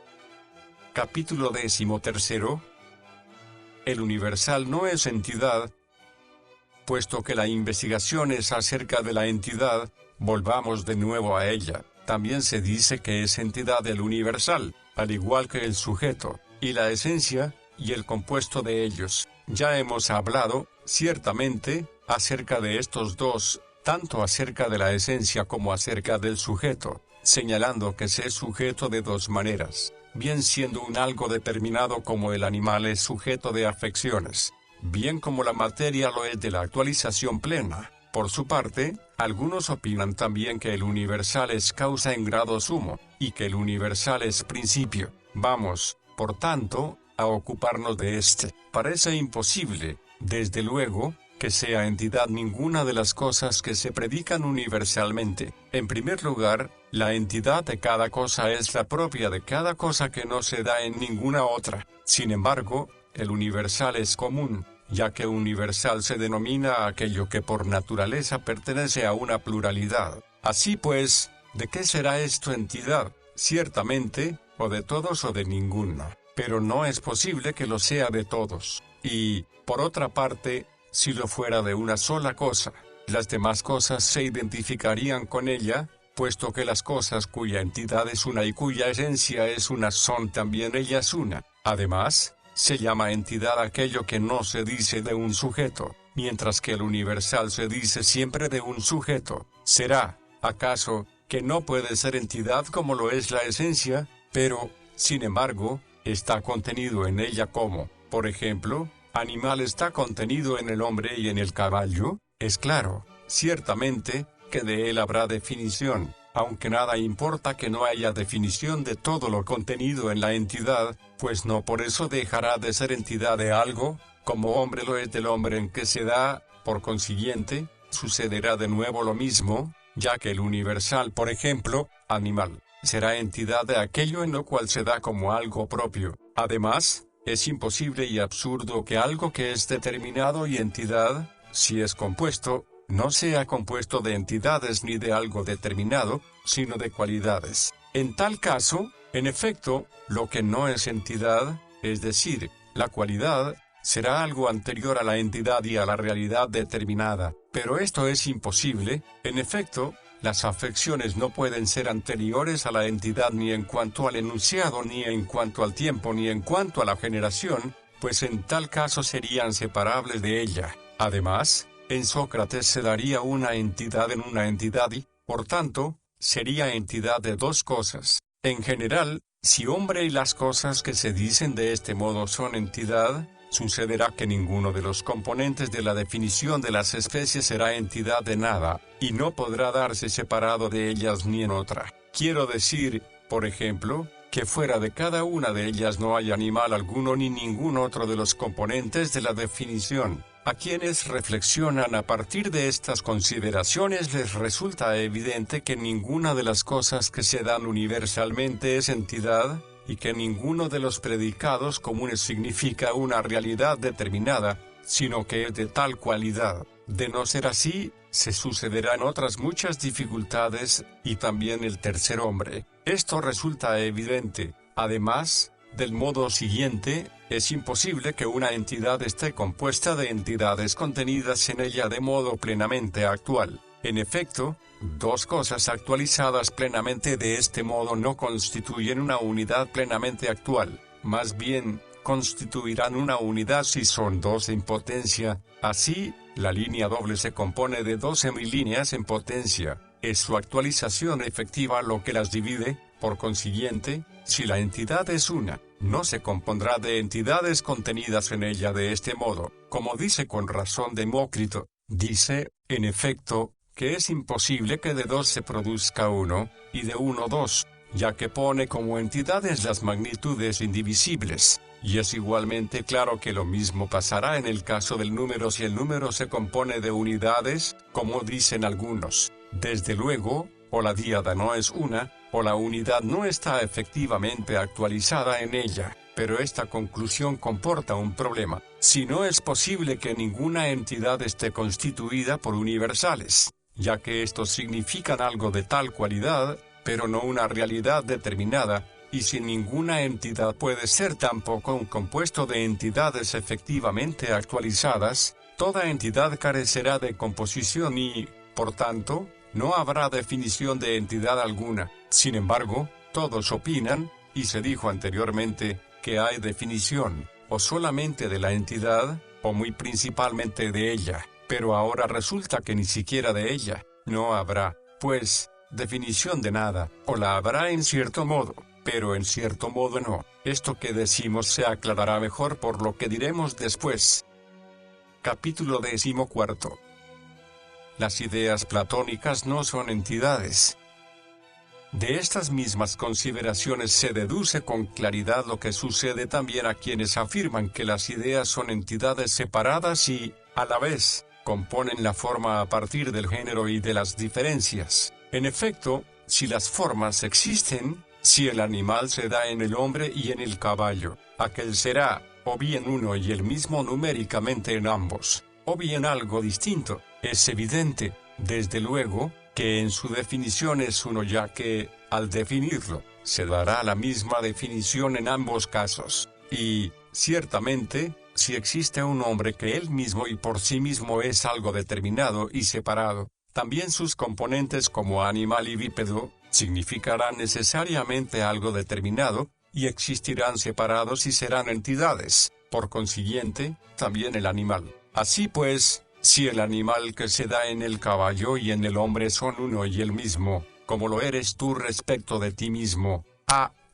Capítulo 13. El universal no es entidad. Puesto que la investigación es acerca de la entidad, volvamos de nuevo a ella. También se dice que es entidad el universal, al igual que el sujeto, y la esencia, y el compuesto de ellos. Ya hemos hablado, ciertamente, acerca de estos dos, tanto acerca de la esencia como acerca del sujeto, señalando que se es sujeto de dos maneras, bien siendo un algo determinado como el animal es sujeto de afecciones, bien como la materia lo es de la actualización plena. Por su parte, algunos opinan también que el universal es causa en grado sumo, y que el universal es principio. Vamos, por tanto, a ocuparnos de este. Parece imposible, desde luego, que sea entidad ninguna de las cosas que se predican universalmente. En primer lugar, la entidad de cada cosa es la propia de cada cosa que no se da en ninguna otra. Sin embargo, el universal es común, ya que universal se denomina a aquello que por naturaleza pertenece a una pluralidad. Así pues, ¿de qué será esto entidad? Ciertamente, o de todos o de ninguno. Pero no es posible que lo sea de todos. Y, por otra parte, si lo fuera de una sola cosa, las demás cosas se identificarían con ella, puesto que las cosas cuya entidad es una y cuya esencia es una son también ellas una. Además, se llama entidad aquello que no se dice de un sujeto, mientras que el universal se dice siempre de un sujeto. ¿Será, acaso, que no puede ser entidad como lo es la esencia, pero, sin embargo, está contenido en ella como, por ejemplo, animal está contenido en el hombre y en el caballo? Es claro, ciertamente, que de él habrá definición, aunque nada importa que no haya definición de todo lo contenido en la entidad, pues no por eso dejará de ser entidad de algo, como hombre lo es del hombre en que se da. Por consiguiente, sucederá de nuevo lo mismo, ya que el universal, por ejemplo, animal, será entidad de aquello en lo cual se da como algo propio. Además, es imposible y absurdo que algo que es determinado y entidad, si es compuesto, no sea compuesto de entidades ni de algo determinado, sino de cualidades. En tal caso, en efecto, lo que no es entidad, es decir, la cualidad, será algo anterior a la entidad y a la realidad determinada. Pero esto es imposible. En efecto, las afecciones no pueden ser anteriores a la entidad ni en cuanto al enunciado, ni en cuanto al tiempo, ni en cuanto a la generación, pues en tal caso serían separables de ella. Además, en Sócrates se daría una entidad en una entidad y, por tanto, sería entidad de dos cosas. En general, si hombre y las cosas que se dicen de este modo son entidad, sucederá que ninguno de los componentes de la definición de las especies será entidad de nada, y no podrá darse separado de ellas ni en otra. Quiero decir, por ejemplo, que fuera de cada una de ellas no hay animal alguno ni ningún otro de los componentes de la definición. A quienes reflexionan a partir de estas consideraciones les resulta evidente que ninguna de las cosas que se dan universalmente es entidad, y que ninguno de los predicados comunes significa una realidad determinada, sino que es de tal cualidad. De no ser así, se sucederán otras muchas dificultades, y también el tercer hombre. Esto resulta evidente. Además, del modo siguiente, es imposible que una entidad esté compuesta de entidades contenidas en ella de modo plenamente actual. En efecto, dos cosas actualizadas plenamente de este modo no constituyen una unidad plenamente actual, más bien, constituirán una unidad si son dos en potencia. Así, la línea doble se compone de dos semilíneas en potencia. Es su actualización efectiva lo que las divide. Por consiguiente, si la entidad es una, no se compondrá de entidades contenidas en ella de este modo. Como dice con razón Demócrito, dice, en efecto, que es imposible que de dos se produzca uno, y de uno dos, ya que pone como entidades las magnitudes indivisibles. Y es igualmente claro que lo mismo pasará en el caso del número si el número se compone de unidades, como dicen algunos. Desde luego, o la díada no es una, o la unidad no está efectivamente actualizada en ella. Pero esta conclusión comporta un problema. Si no es posible que ninguna entidad esté constituida por universales, ya que estos significan algo de tal cualidad, pero no una realidad determinada, y si ninguna entidad puede ser tampoco un compuesto de entidades efectivamente actualizadas, toda entidad carecerá de composición y, por tanto, no habrá definición de entidad alguna. Sin embargo, todos opinan, y se dijo anteriormente, que hay definición, o solamente de la entidad, o muy principalmente de ella, pero ahora resulta que ni siquiera de ella no habrá, pues, definición de nada, o la habrá en cierto modo, pero en cierto modo no. Esto que decimos se aclarará mejor por lo que diremos después. Capítulo 14. Las ideas platónicas no son entidades. De estas mismas consideraciones se deduce con claridad lo que sucede también a quienes afirman que las ideas son entidades separadas y, a la vez, componen la forma a partir del género y de las diferencias. En efecto, si las formas existen, si el animal se da en el hombre y en el caballo, aquel será, o bien uno y el mismo numéricamente en ambos, o bien algo distinto. Es evidente, desde luego, que en su definición es uno, ya que, al definirlo, se dará la misma definición en ambos casos. Y, ciertamente, si existe un hombre que él mismo y por sí mismo es algo determinado y separado, también sus componentes como animal y bípedo, significarán necesariamente algo determinado, y existirán separados y serán entidades, por consiguiente, también el animal. Así pues, si el animal que se da en el caballo y en el hombre son uno y el mismo, como lo eres tú respecto de ti mismo,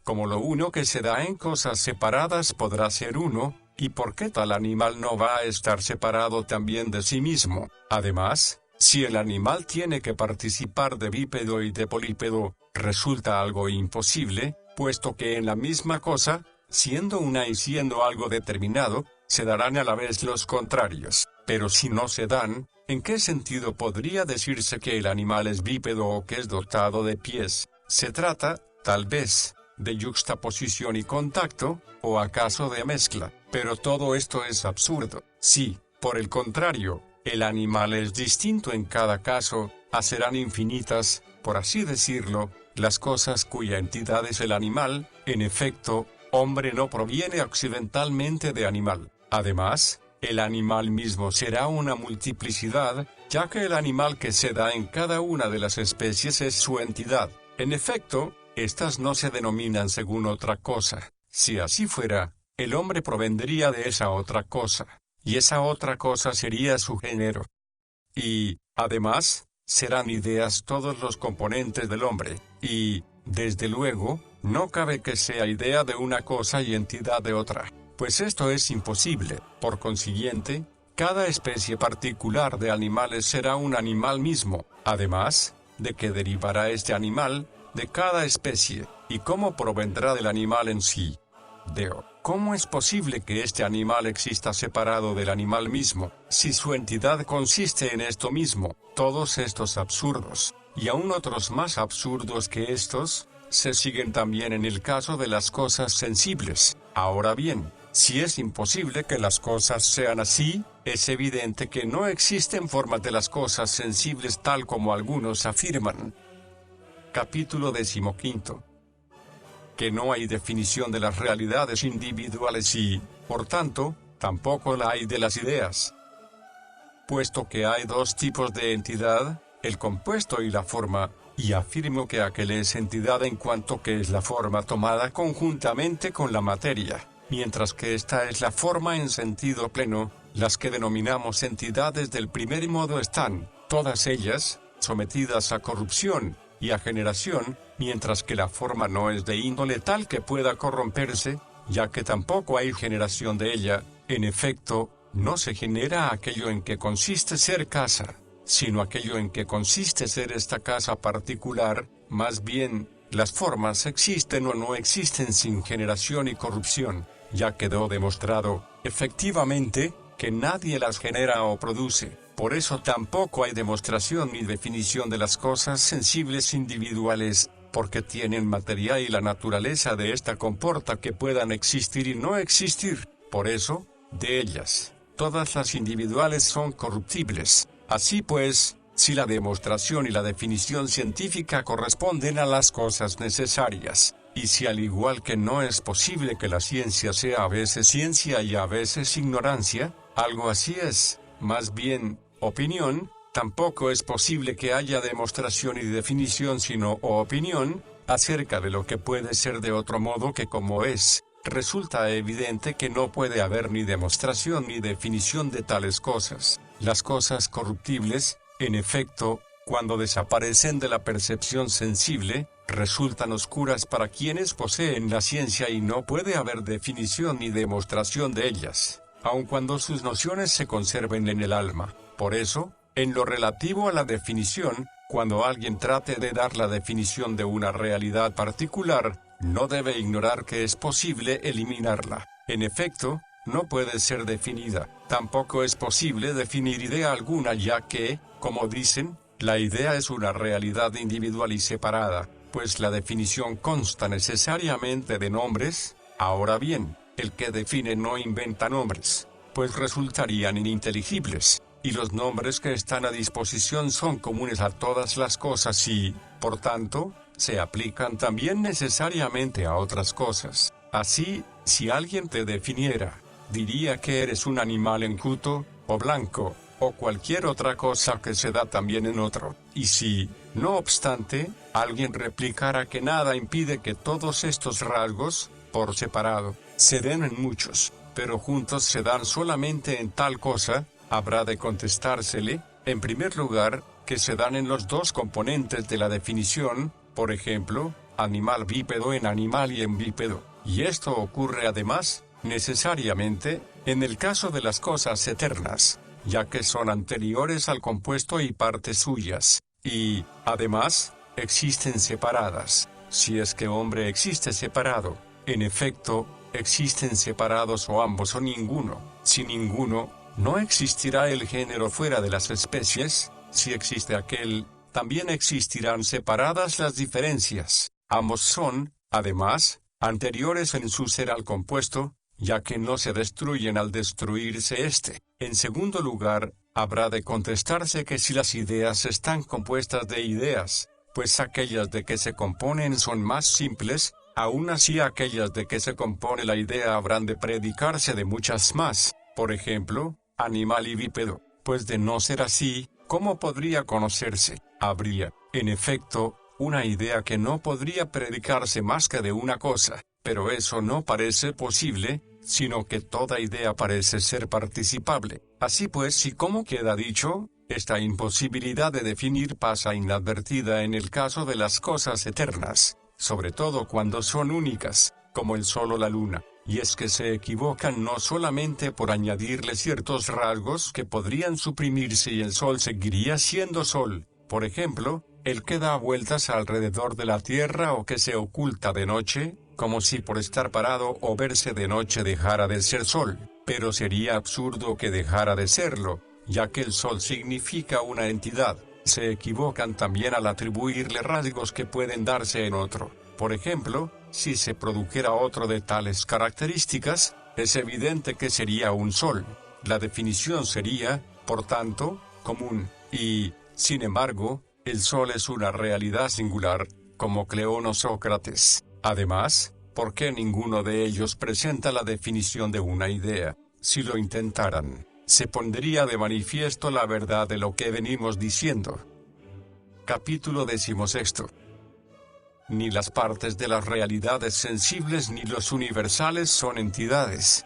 como lo uno que se da en cosas separadas podrá ser uno, ¿y por qué tal animal no va a estar separado también de sí mismo? Además, si el animal tiene que participar de bípedo y de polípedo, resulta algo imposible, puesto que en la misma cosa, siendo una y siendo algo determinado, se darán a la vez los contrarios. Pero si no se dan, ¿en qué sentido podría decirse que el animal es bípedo o que es dotado de pies? Se trata, tal vez, de yuxtaposición y contacto, o acaso de mezcla, pero todo esto es absurdo. Si, por el contrario, el animal es distinto en cada caso, serán infinitas, por así decirlo, las cosas cuya entidad es el animal. En efecto, hombre no proviene accidentalmente de animal. Además, el animal mismo será una multiplicidad, ya que el animal que se da en cada una de las especies es su entidad. En efecto, estas no se denominan según otra cosa. Si así fuera, el hombre provendría de esa otra cosa, y esa otra cosa sería su género. Y, además, serán ideas todos los componentes del hombre, y, desde luego, no cabe que sea idea de una cosa y entidad de otra, pues esto es imposible. Por consiguiente, cada especie particular de animales será un animal mismo, además, de que derivará este animal de cada especie, y cómo provendrá del animal en sí. ¿Cómo es posible que este animal exista separado del animal mismo, si su entidad consiste en esto mismo? Todos estos absurdos, y aún otros más absurdos que estos, se siguen también en el caso de las cosas sensibles. Ahora bien, si es imposible que las cosas sean así, es evidente que no existen formas de las cosas sensibles tal como algunos afirman. Capítulo 15. Que no hay definición de las realidades individuales y, por tanto, tampoco la hay de las ideas. Puesto que hay dos tipos de entidad, el compuesto y la forma, y afirmo que aquel es entidad en cuanto que es la forma tomada conjuntamente con la materia, mientras que esta es la forma en sentido pleno. Las que denominamos entidades del primer modo están, todas ellas, sometidas a corrupción y a generación, mientras que la forma no es de índole tal que pueda corromperse, ya que tampoco hay generación de ella. En efecto, no se genera aquello en que consiste ser casa, sino aquello en que consiste ser esta casa particular. Más bien, las formas existen o no existen sin generación y corrupción. Ya quedó demostrado, efectivamente, que nadie las genera o produce. Por eso tampoco hay demostración ni definición de las cosas sensibles individuales, porque tienen materia y la naturaleza de esta comporta que puedan existir y no existir. Por eso, de ellas, todas las individuales son corruptibles. Así pues, si la demostración y la definición científica corresponden a las cosas necesarias, y si al igual que no es posible que la ciencia sea a veces ciencia y a veces ignorancia, algo así es, más bien, opinión, tampoco es posible que haya demostración y definición sino opinión, acerca de lo que puede ser de otro modo que como es. Resulta evidente que no puede haber ni demostración ni definición de tales cosas. Las cosas corruptibles, en efecto, cuando desaparecen de la percepción sensible, resultan oscuras para quienes poseen la ciencia y no puede haber definición ni demostración de ellas, aun cuando sus nociones se conserven en el alma. Por eso, en lo relativo a la definición, cuando alguien trate de dar la definición de una realidad particular, no debe ignorar que es posible eliminarla. En efecto, no puede ser definida. Tampoco es posible definir idea alguna ya que, como dicen, la idea es una realidad individual y separada, pues la definición consta necesariamente de nombres. Ahora bien, el que define no inventa nombres, pues resultarían ininteligibles, y los nombres que están a disposición son comunes a todas las cosas y, por tanto, se aplican también necesariamente a otras cosas. Así, si alguien te definiera, diría que eres un animal enjuto, o blanco, o cualquier otra cosa que se da también en otro. Y si, no obstante, alguien replicara que nada impide que todos estos rasgos, por separado, se den en muchos, pero juntos se dan solamente en tal cosa, habrá de contestársele, en primer lugar, que se dan en los dos componentes de la definición, por ejemplo, animal bípedo en animal y en bípedo. Y esto ocurre además, necesariamente, en el caso de las cosas eternas, ya que son anteriores al compuesto y partes suyas, y, además, existen separadas. Si es que hombre existe separado, en efecto, existen separados o ambos o ninguno. Si ninguno, no existirá el género fuera de las especies. Si existe aquel, también existirán separadas las diferencias. Ambos son, además, anteriores en su ser al compuesto, ya que no se destruyen al destruirse éste. En segundo lugar, habrá de contestarse que si las ideas están compuestas de ideas, pues aquellas de que se componen son más simples, aún así aquellas de que se compone la idea habrán de predicarse de muchas más, por ejemplo, animal y bípedo, pues de no ser así, ¿cómo podría conocerse? Habría, en efecto, una idea que no podría predicarse más que de una cosa, pero eso no parece posible, sino que toda idea parece ser participable. Así pues, y como queda dicho, esta imposibilidad de definir pasa inadvertida en el caso de las cosas eternas, sobre todo cuando son únicas, como el sol o la luna, y es que se equivocan no solamente por añadirle ciertos rasgos que podrían suprimirse y el sol seguiría siendo sol, por ejemplo, el que da vueltas alrededor de la Tierra o que se oculta de noche, como si por estar parado o verse de noche dejara de ser sol, pero sería absurdo que dejara de serlo, ya que el sol significa una entidad. Se equivocan también al atribuirle rasgos que pueden darse en otro. Por ejemplo, si se produjera otro de tales características, es evidente que sería un sol. La definición sería, por tanto, común, y, sin embargo, el sol es una realidad singular, como Cleón o Sócrates. Además, ¿por qué ninguno de ellos presenta la definición de una idea? Si lo intentaran, se pondría de manifiesto la verdad de lo que venimos diciendo. Capítulo 16. Ni las partes de las realidades sensibles ni los universales son entidades.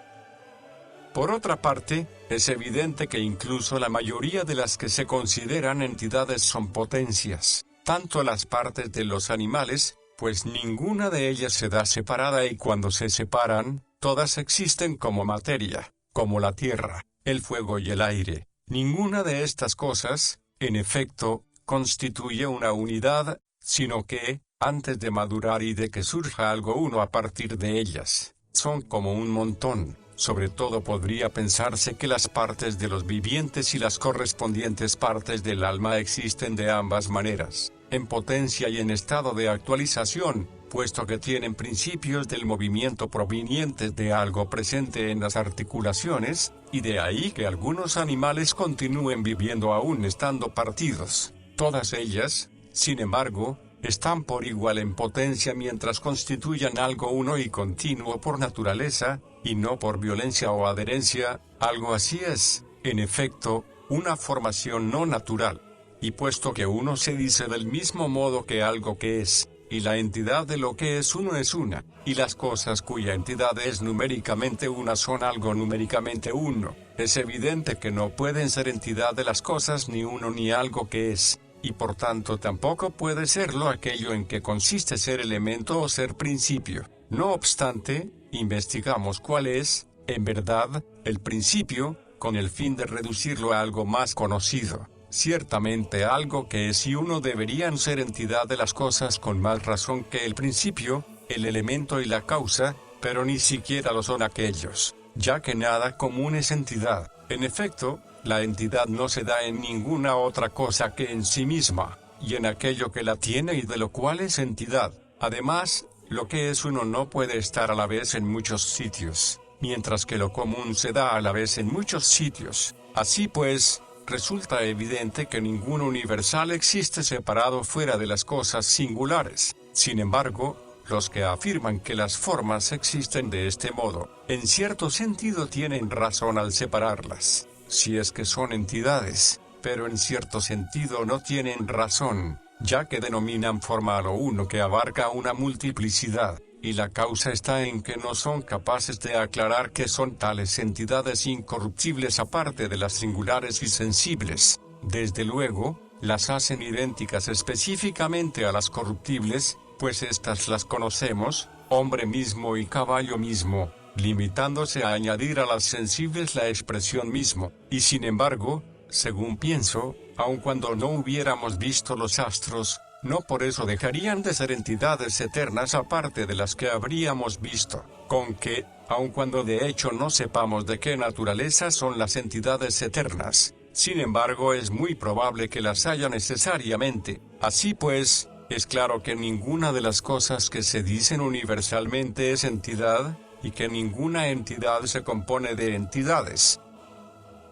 Por otra parte, es evidente que incluso la mayoría de las que se consideran entidades son potencias, tanto las partes de los animales, pues ninguna de ellas se da separada y cuando se separan, todas existen como materia, como la tierra, el fuego y el aire. Ninguna de estas cosas, en efecto, constituye una unidad, sino que, antes de madurar y de que surja algo uno a partir de ellas, son como un montón. Sobre todo podría pensarse que las partes de los vivientes y las correspondientes partes del alma existen de ambas maneras, en potencia y en estado de actualización, puesto que tienen principios del movimiento provenientes de algo presente en las articulaciones, y de ahí que algunos animales continúen viviendo aún estando partidos. Todas ellas, sin embargo, están por igual en potencia mientras constituyan algo uno y continuo por naturaleza, y no por violencia o adherencia. Algo así es, en efecto, una formación no natural. Y puesto que uno se dice del mismo modo que algo que es, y la entidad de lo que es uno es una, y las cosas cuya entidad es numéricamente una son algo numéricamente uno, es evidente que no pueden ser entidad de las cosas ni uno ni algo que es, y por tanto tampoco puede serlo aquello en que consiste ser elemento o ser principio. No obstante, investigamos cuál es, en verdad, el principio, con el fin de reducirlo a algo más conocido. Ciertamente algo que es y uno deberían ser entidad de las cosas con más razón que el principio, el elemento y la causa, pero ni siquiera lo son aquellos, ya que nada común es entidad. En efecto, la entidad no se da en ninguna otra cosa que en sí misma, y en aquello que la tiene y de lo cual es entidad. Además, lo que es uno no puede estar a la vez en muchos sitios, mientras que lo común se da a la vez en muchos sitios. Así pues, resulta evidente que ningún universal existe separado fuera de las cosas singulares. Sin embargo, los que afirman que las formas existen de este modo, en cierto sentido tienen razón al separarlas, si es que son entidades, pero en cierto sentido no tienen razón, ya que denominan forma a lo uno que abarca una multiplicidad, y la causa está en que no son capaces de aclarar que son tales entidades incorruptibles aparte de las singulares y sensibles. Desde luego, las hacen idénticas específicamente a las corruptibles, pues éstas las conocemos, hombre mismo y caballo mismo, limitándose a añadir a las sensibles la expresión mismo, y sin embargo, según pienso, aun cuando no hubiéramos visto los astros, no por eso dejarían de ser entidades eternas aparte de las que habríamos visto, con que, aun cuando de hecho no sepamos de qué naturaleza son las entidades eternas, sin embargo es muy probable que las haya necesariamente. Así pues, es claro que ninguna de las cosas que se dicen universalmente es entidad, y que ninguna entidad se compone de entidades.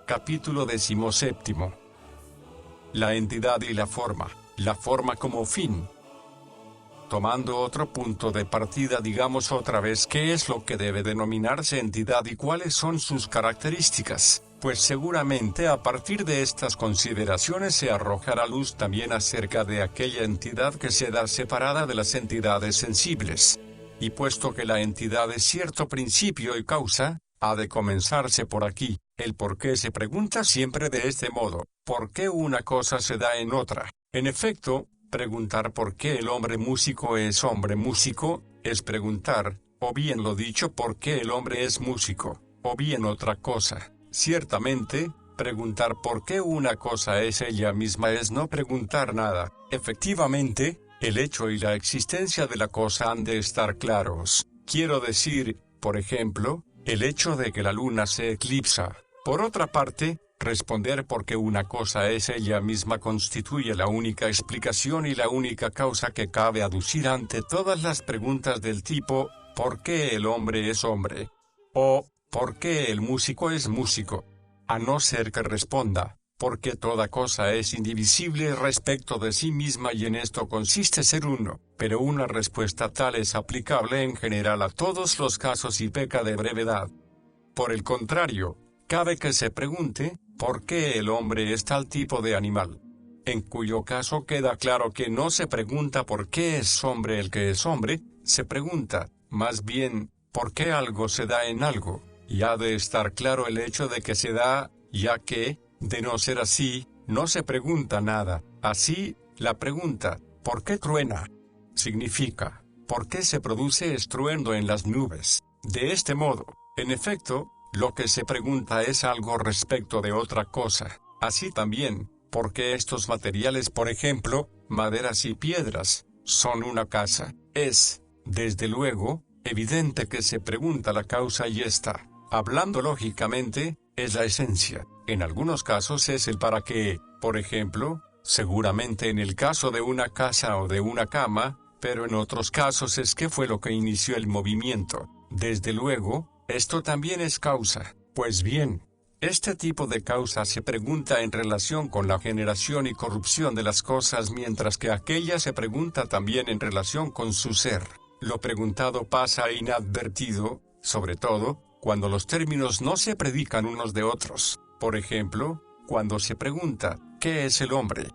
Capítulo 17. La entidad y la forma como fin. Tomando otro punto de partida, digamos otra vez qué es lo que debe denominarse entidad y cuáles son sus características, pues seguramente a partir de estas consideraciones se arrojará luz también acerca de aquella entidad que se da separada de las entidades sensibles. Y puesto que la entidad es cierto principio y causa, ha de comenzarse por aquí. El por qué se pregunta siempre de este modo: ¿por qué una cosa se da en otra? En efecto, preguntar por qué el hombre músico es hombre músico, es preguntar, o bien lo dicho, por qué el hombre es músico, o bien otra cosa. Ciertamente, preguntar por qué una cosa es ella misma es no preguntar nada. Efectivamente, el hecho y la existencia de la cosa han de estar claros. Quiero decir, por ejemplo, el hecho de que la luna se eclipsa. Por otra parte, responder por qué una cosa es ella misma constituye la única explicación y la única causa que cabe aducir ante todas las preguntas del tipo ¿por qué el hombre es hombre? O ¿por qué el músico es músico? A no ser que responda porque toda cosa es indivisible respecto de sí misma y en esto consiste ser uno, pero una respuesta tal es aplicable en general a todos los casos y peca de brevedad. Por el contrario, cabe que se pregunte, ¿por qué el hombre es tal tipo de animal? En cuyo caso queda claro que no se pregunta por qué es hombre el que es hombre, se pregunta, más bien, ¿por qué algo se da en algo? Y ha de estar claro el hecho de que se da, ya que, de no ser así, no se pregunta nada. Así, la pregunta, ¿por qué truena? Significa, ¿por qué se produce estruendo en las nubes? De este modo, en efecto, lo que se pregunta es algo respecto de otra cosa. Así también, ¿por qué estos materiales, por ejemplo, maderas y piedras, son una casa? Es, desde luego, evidente que se pregunta la causa y esta, hablando lógicamente, es la esencia. En algunos casos es el para qué, por ejemplo, seguramente en el caso de una casa o de una cama, pero en otros casos es qué fue lo que inició el movimiento. Desde luego, esto también es causa. Pues bien, este tipo de causa se pregunta en relación con la generación y corrupción de las cosas, mientras que aquella se pregunta también en relación con su ser. Lo preguntado pasa inadvertido, sobre todo, cuando los términos no se predican unos de otros. Por ejemplo, cuando se pregunta, ¿qué es el hombre?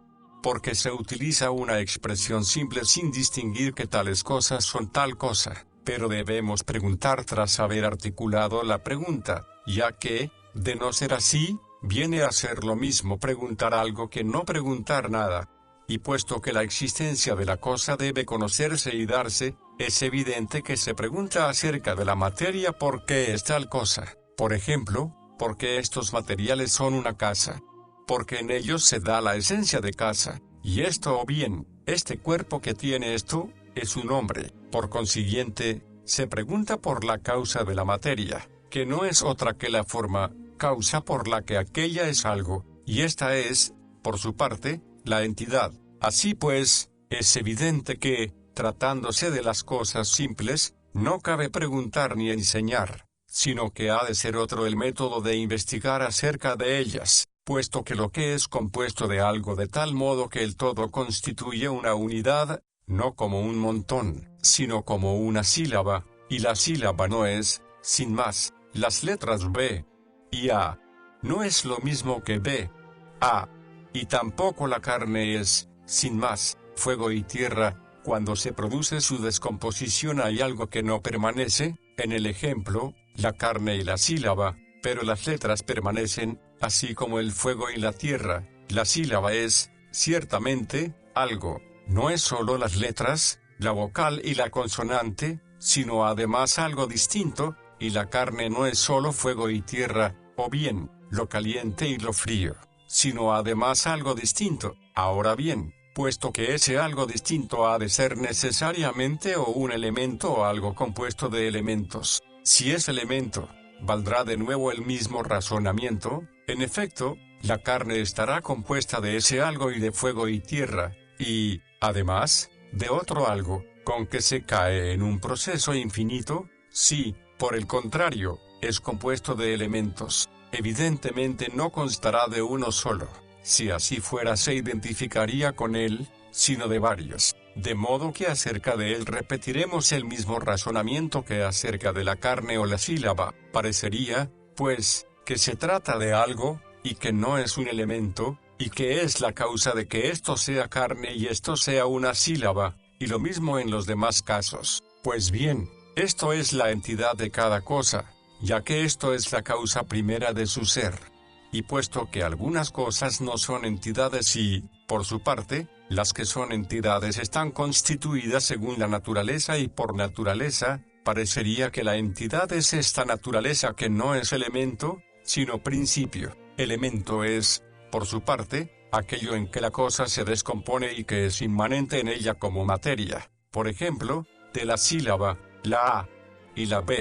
Porque se utiliza una expresión simple sin distinguir que tales cosas son tal cosa, pero debemos preguntar tras haber articulado la pregunta, ya que, de no ser así, viene a ser lo mismo preguntar algo que no preguntar nada. Y puesto que la existencia de la cosa debe conocerse y darse, es evidente que se pregunta acerca de la materia por qué es tal cosa. Por ejemplo, ¿por qué estos materiales son una casa? Porque en ellos se da la esencia de casa. Y esto o bien, este cuerpo que tiene esto, es un hombre. Por consiguiente, se pregunta por la causa de la materia, que no es otra que la forma, causa por la que aquella es algo, y esta es, por su parte, la entidad. Así pues, es evidente que, tratándose de las cosas simples, no cabe preguntar ni enseñar, sino que ha de ser otro el método de investigar acerca de ellas, puesto que lo que es compuesto de algo de tal modo que el todo constituye una unidad, no como un montón, sino como una sílaba, y la sílaba no es, sin más, las letras B y A. No es lo mismo que B, A, y tampoco la carne es, sin más, fuego y tierra. Cuando se produce su descomposición hay algo que no permanece, en el ejemplo, la carne y la sílaba, pero las letras permanecen, así como el fuego y la tierra. La sílaba es, ciertamente, algo. No es solo las letras, la vocal y la consonante, sino además algo distinto, y la carne no es solo fuego y tierra, o bien, lo caliente y lo frío, sino además algo distinto. Ahora bien, puesto que ese algo distinto ha de ser necesariamente o un elemento o algo compuesto de elementos, si es elemento, valdrá de nuevo el mismo razonamiento. En efecto, la carne estará compuesta de ese algo y de fuego y tierra, y, además, de otro algo, con que se cae en un proceso infinito. Si, por el contrario, es compuesto de elementos, evidentemente no constará de uno solo. Si así fuera se identificaría con él, sino de varios. De modo que acerca de él repetiremos el mismo razonamiento que acerca de la carne o la sílaba. Parecería, pues, que se trata de algo, y que no es un elemento, y que es la causa de que esto sea carne y esto sea una sílaba, y lo mismo en los demás casos. Pues bien, esto es la entidad de cada cosa, ya que esto es la causa primera de su ser. Y puesto que algunas cosas no son entidades y, por su parte, las que son entidades están constituidas según la naturaleza y por naturaleza, parecería que la entidad es esta naturaleza que no es elemento, sino principio. Elemento es, por su parte, aquello en que la cosa se descompone y que es inmanente en ella como materia. Por ejemplo, de la sílaba, la A y la B,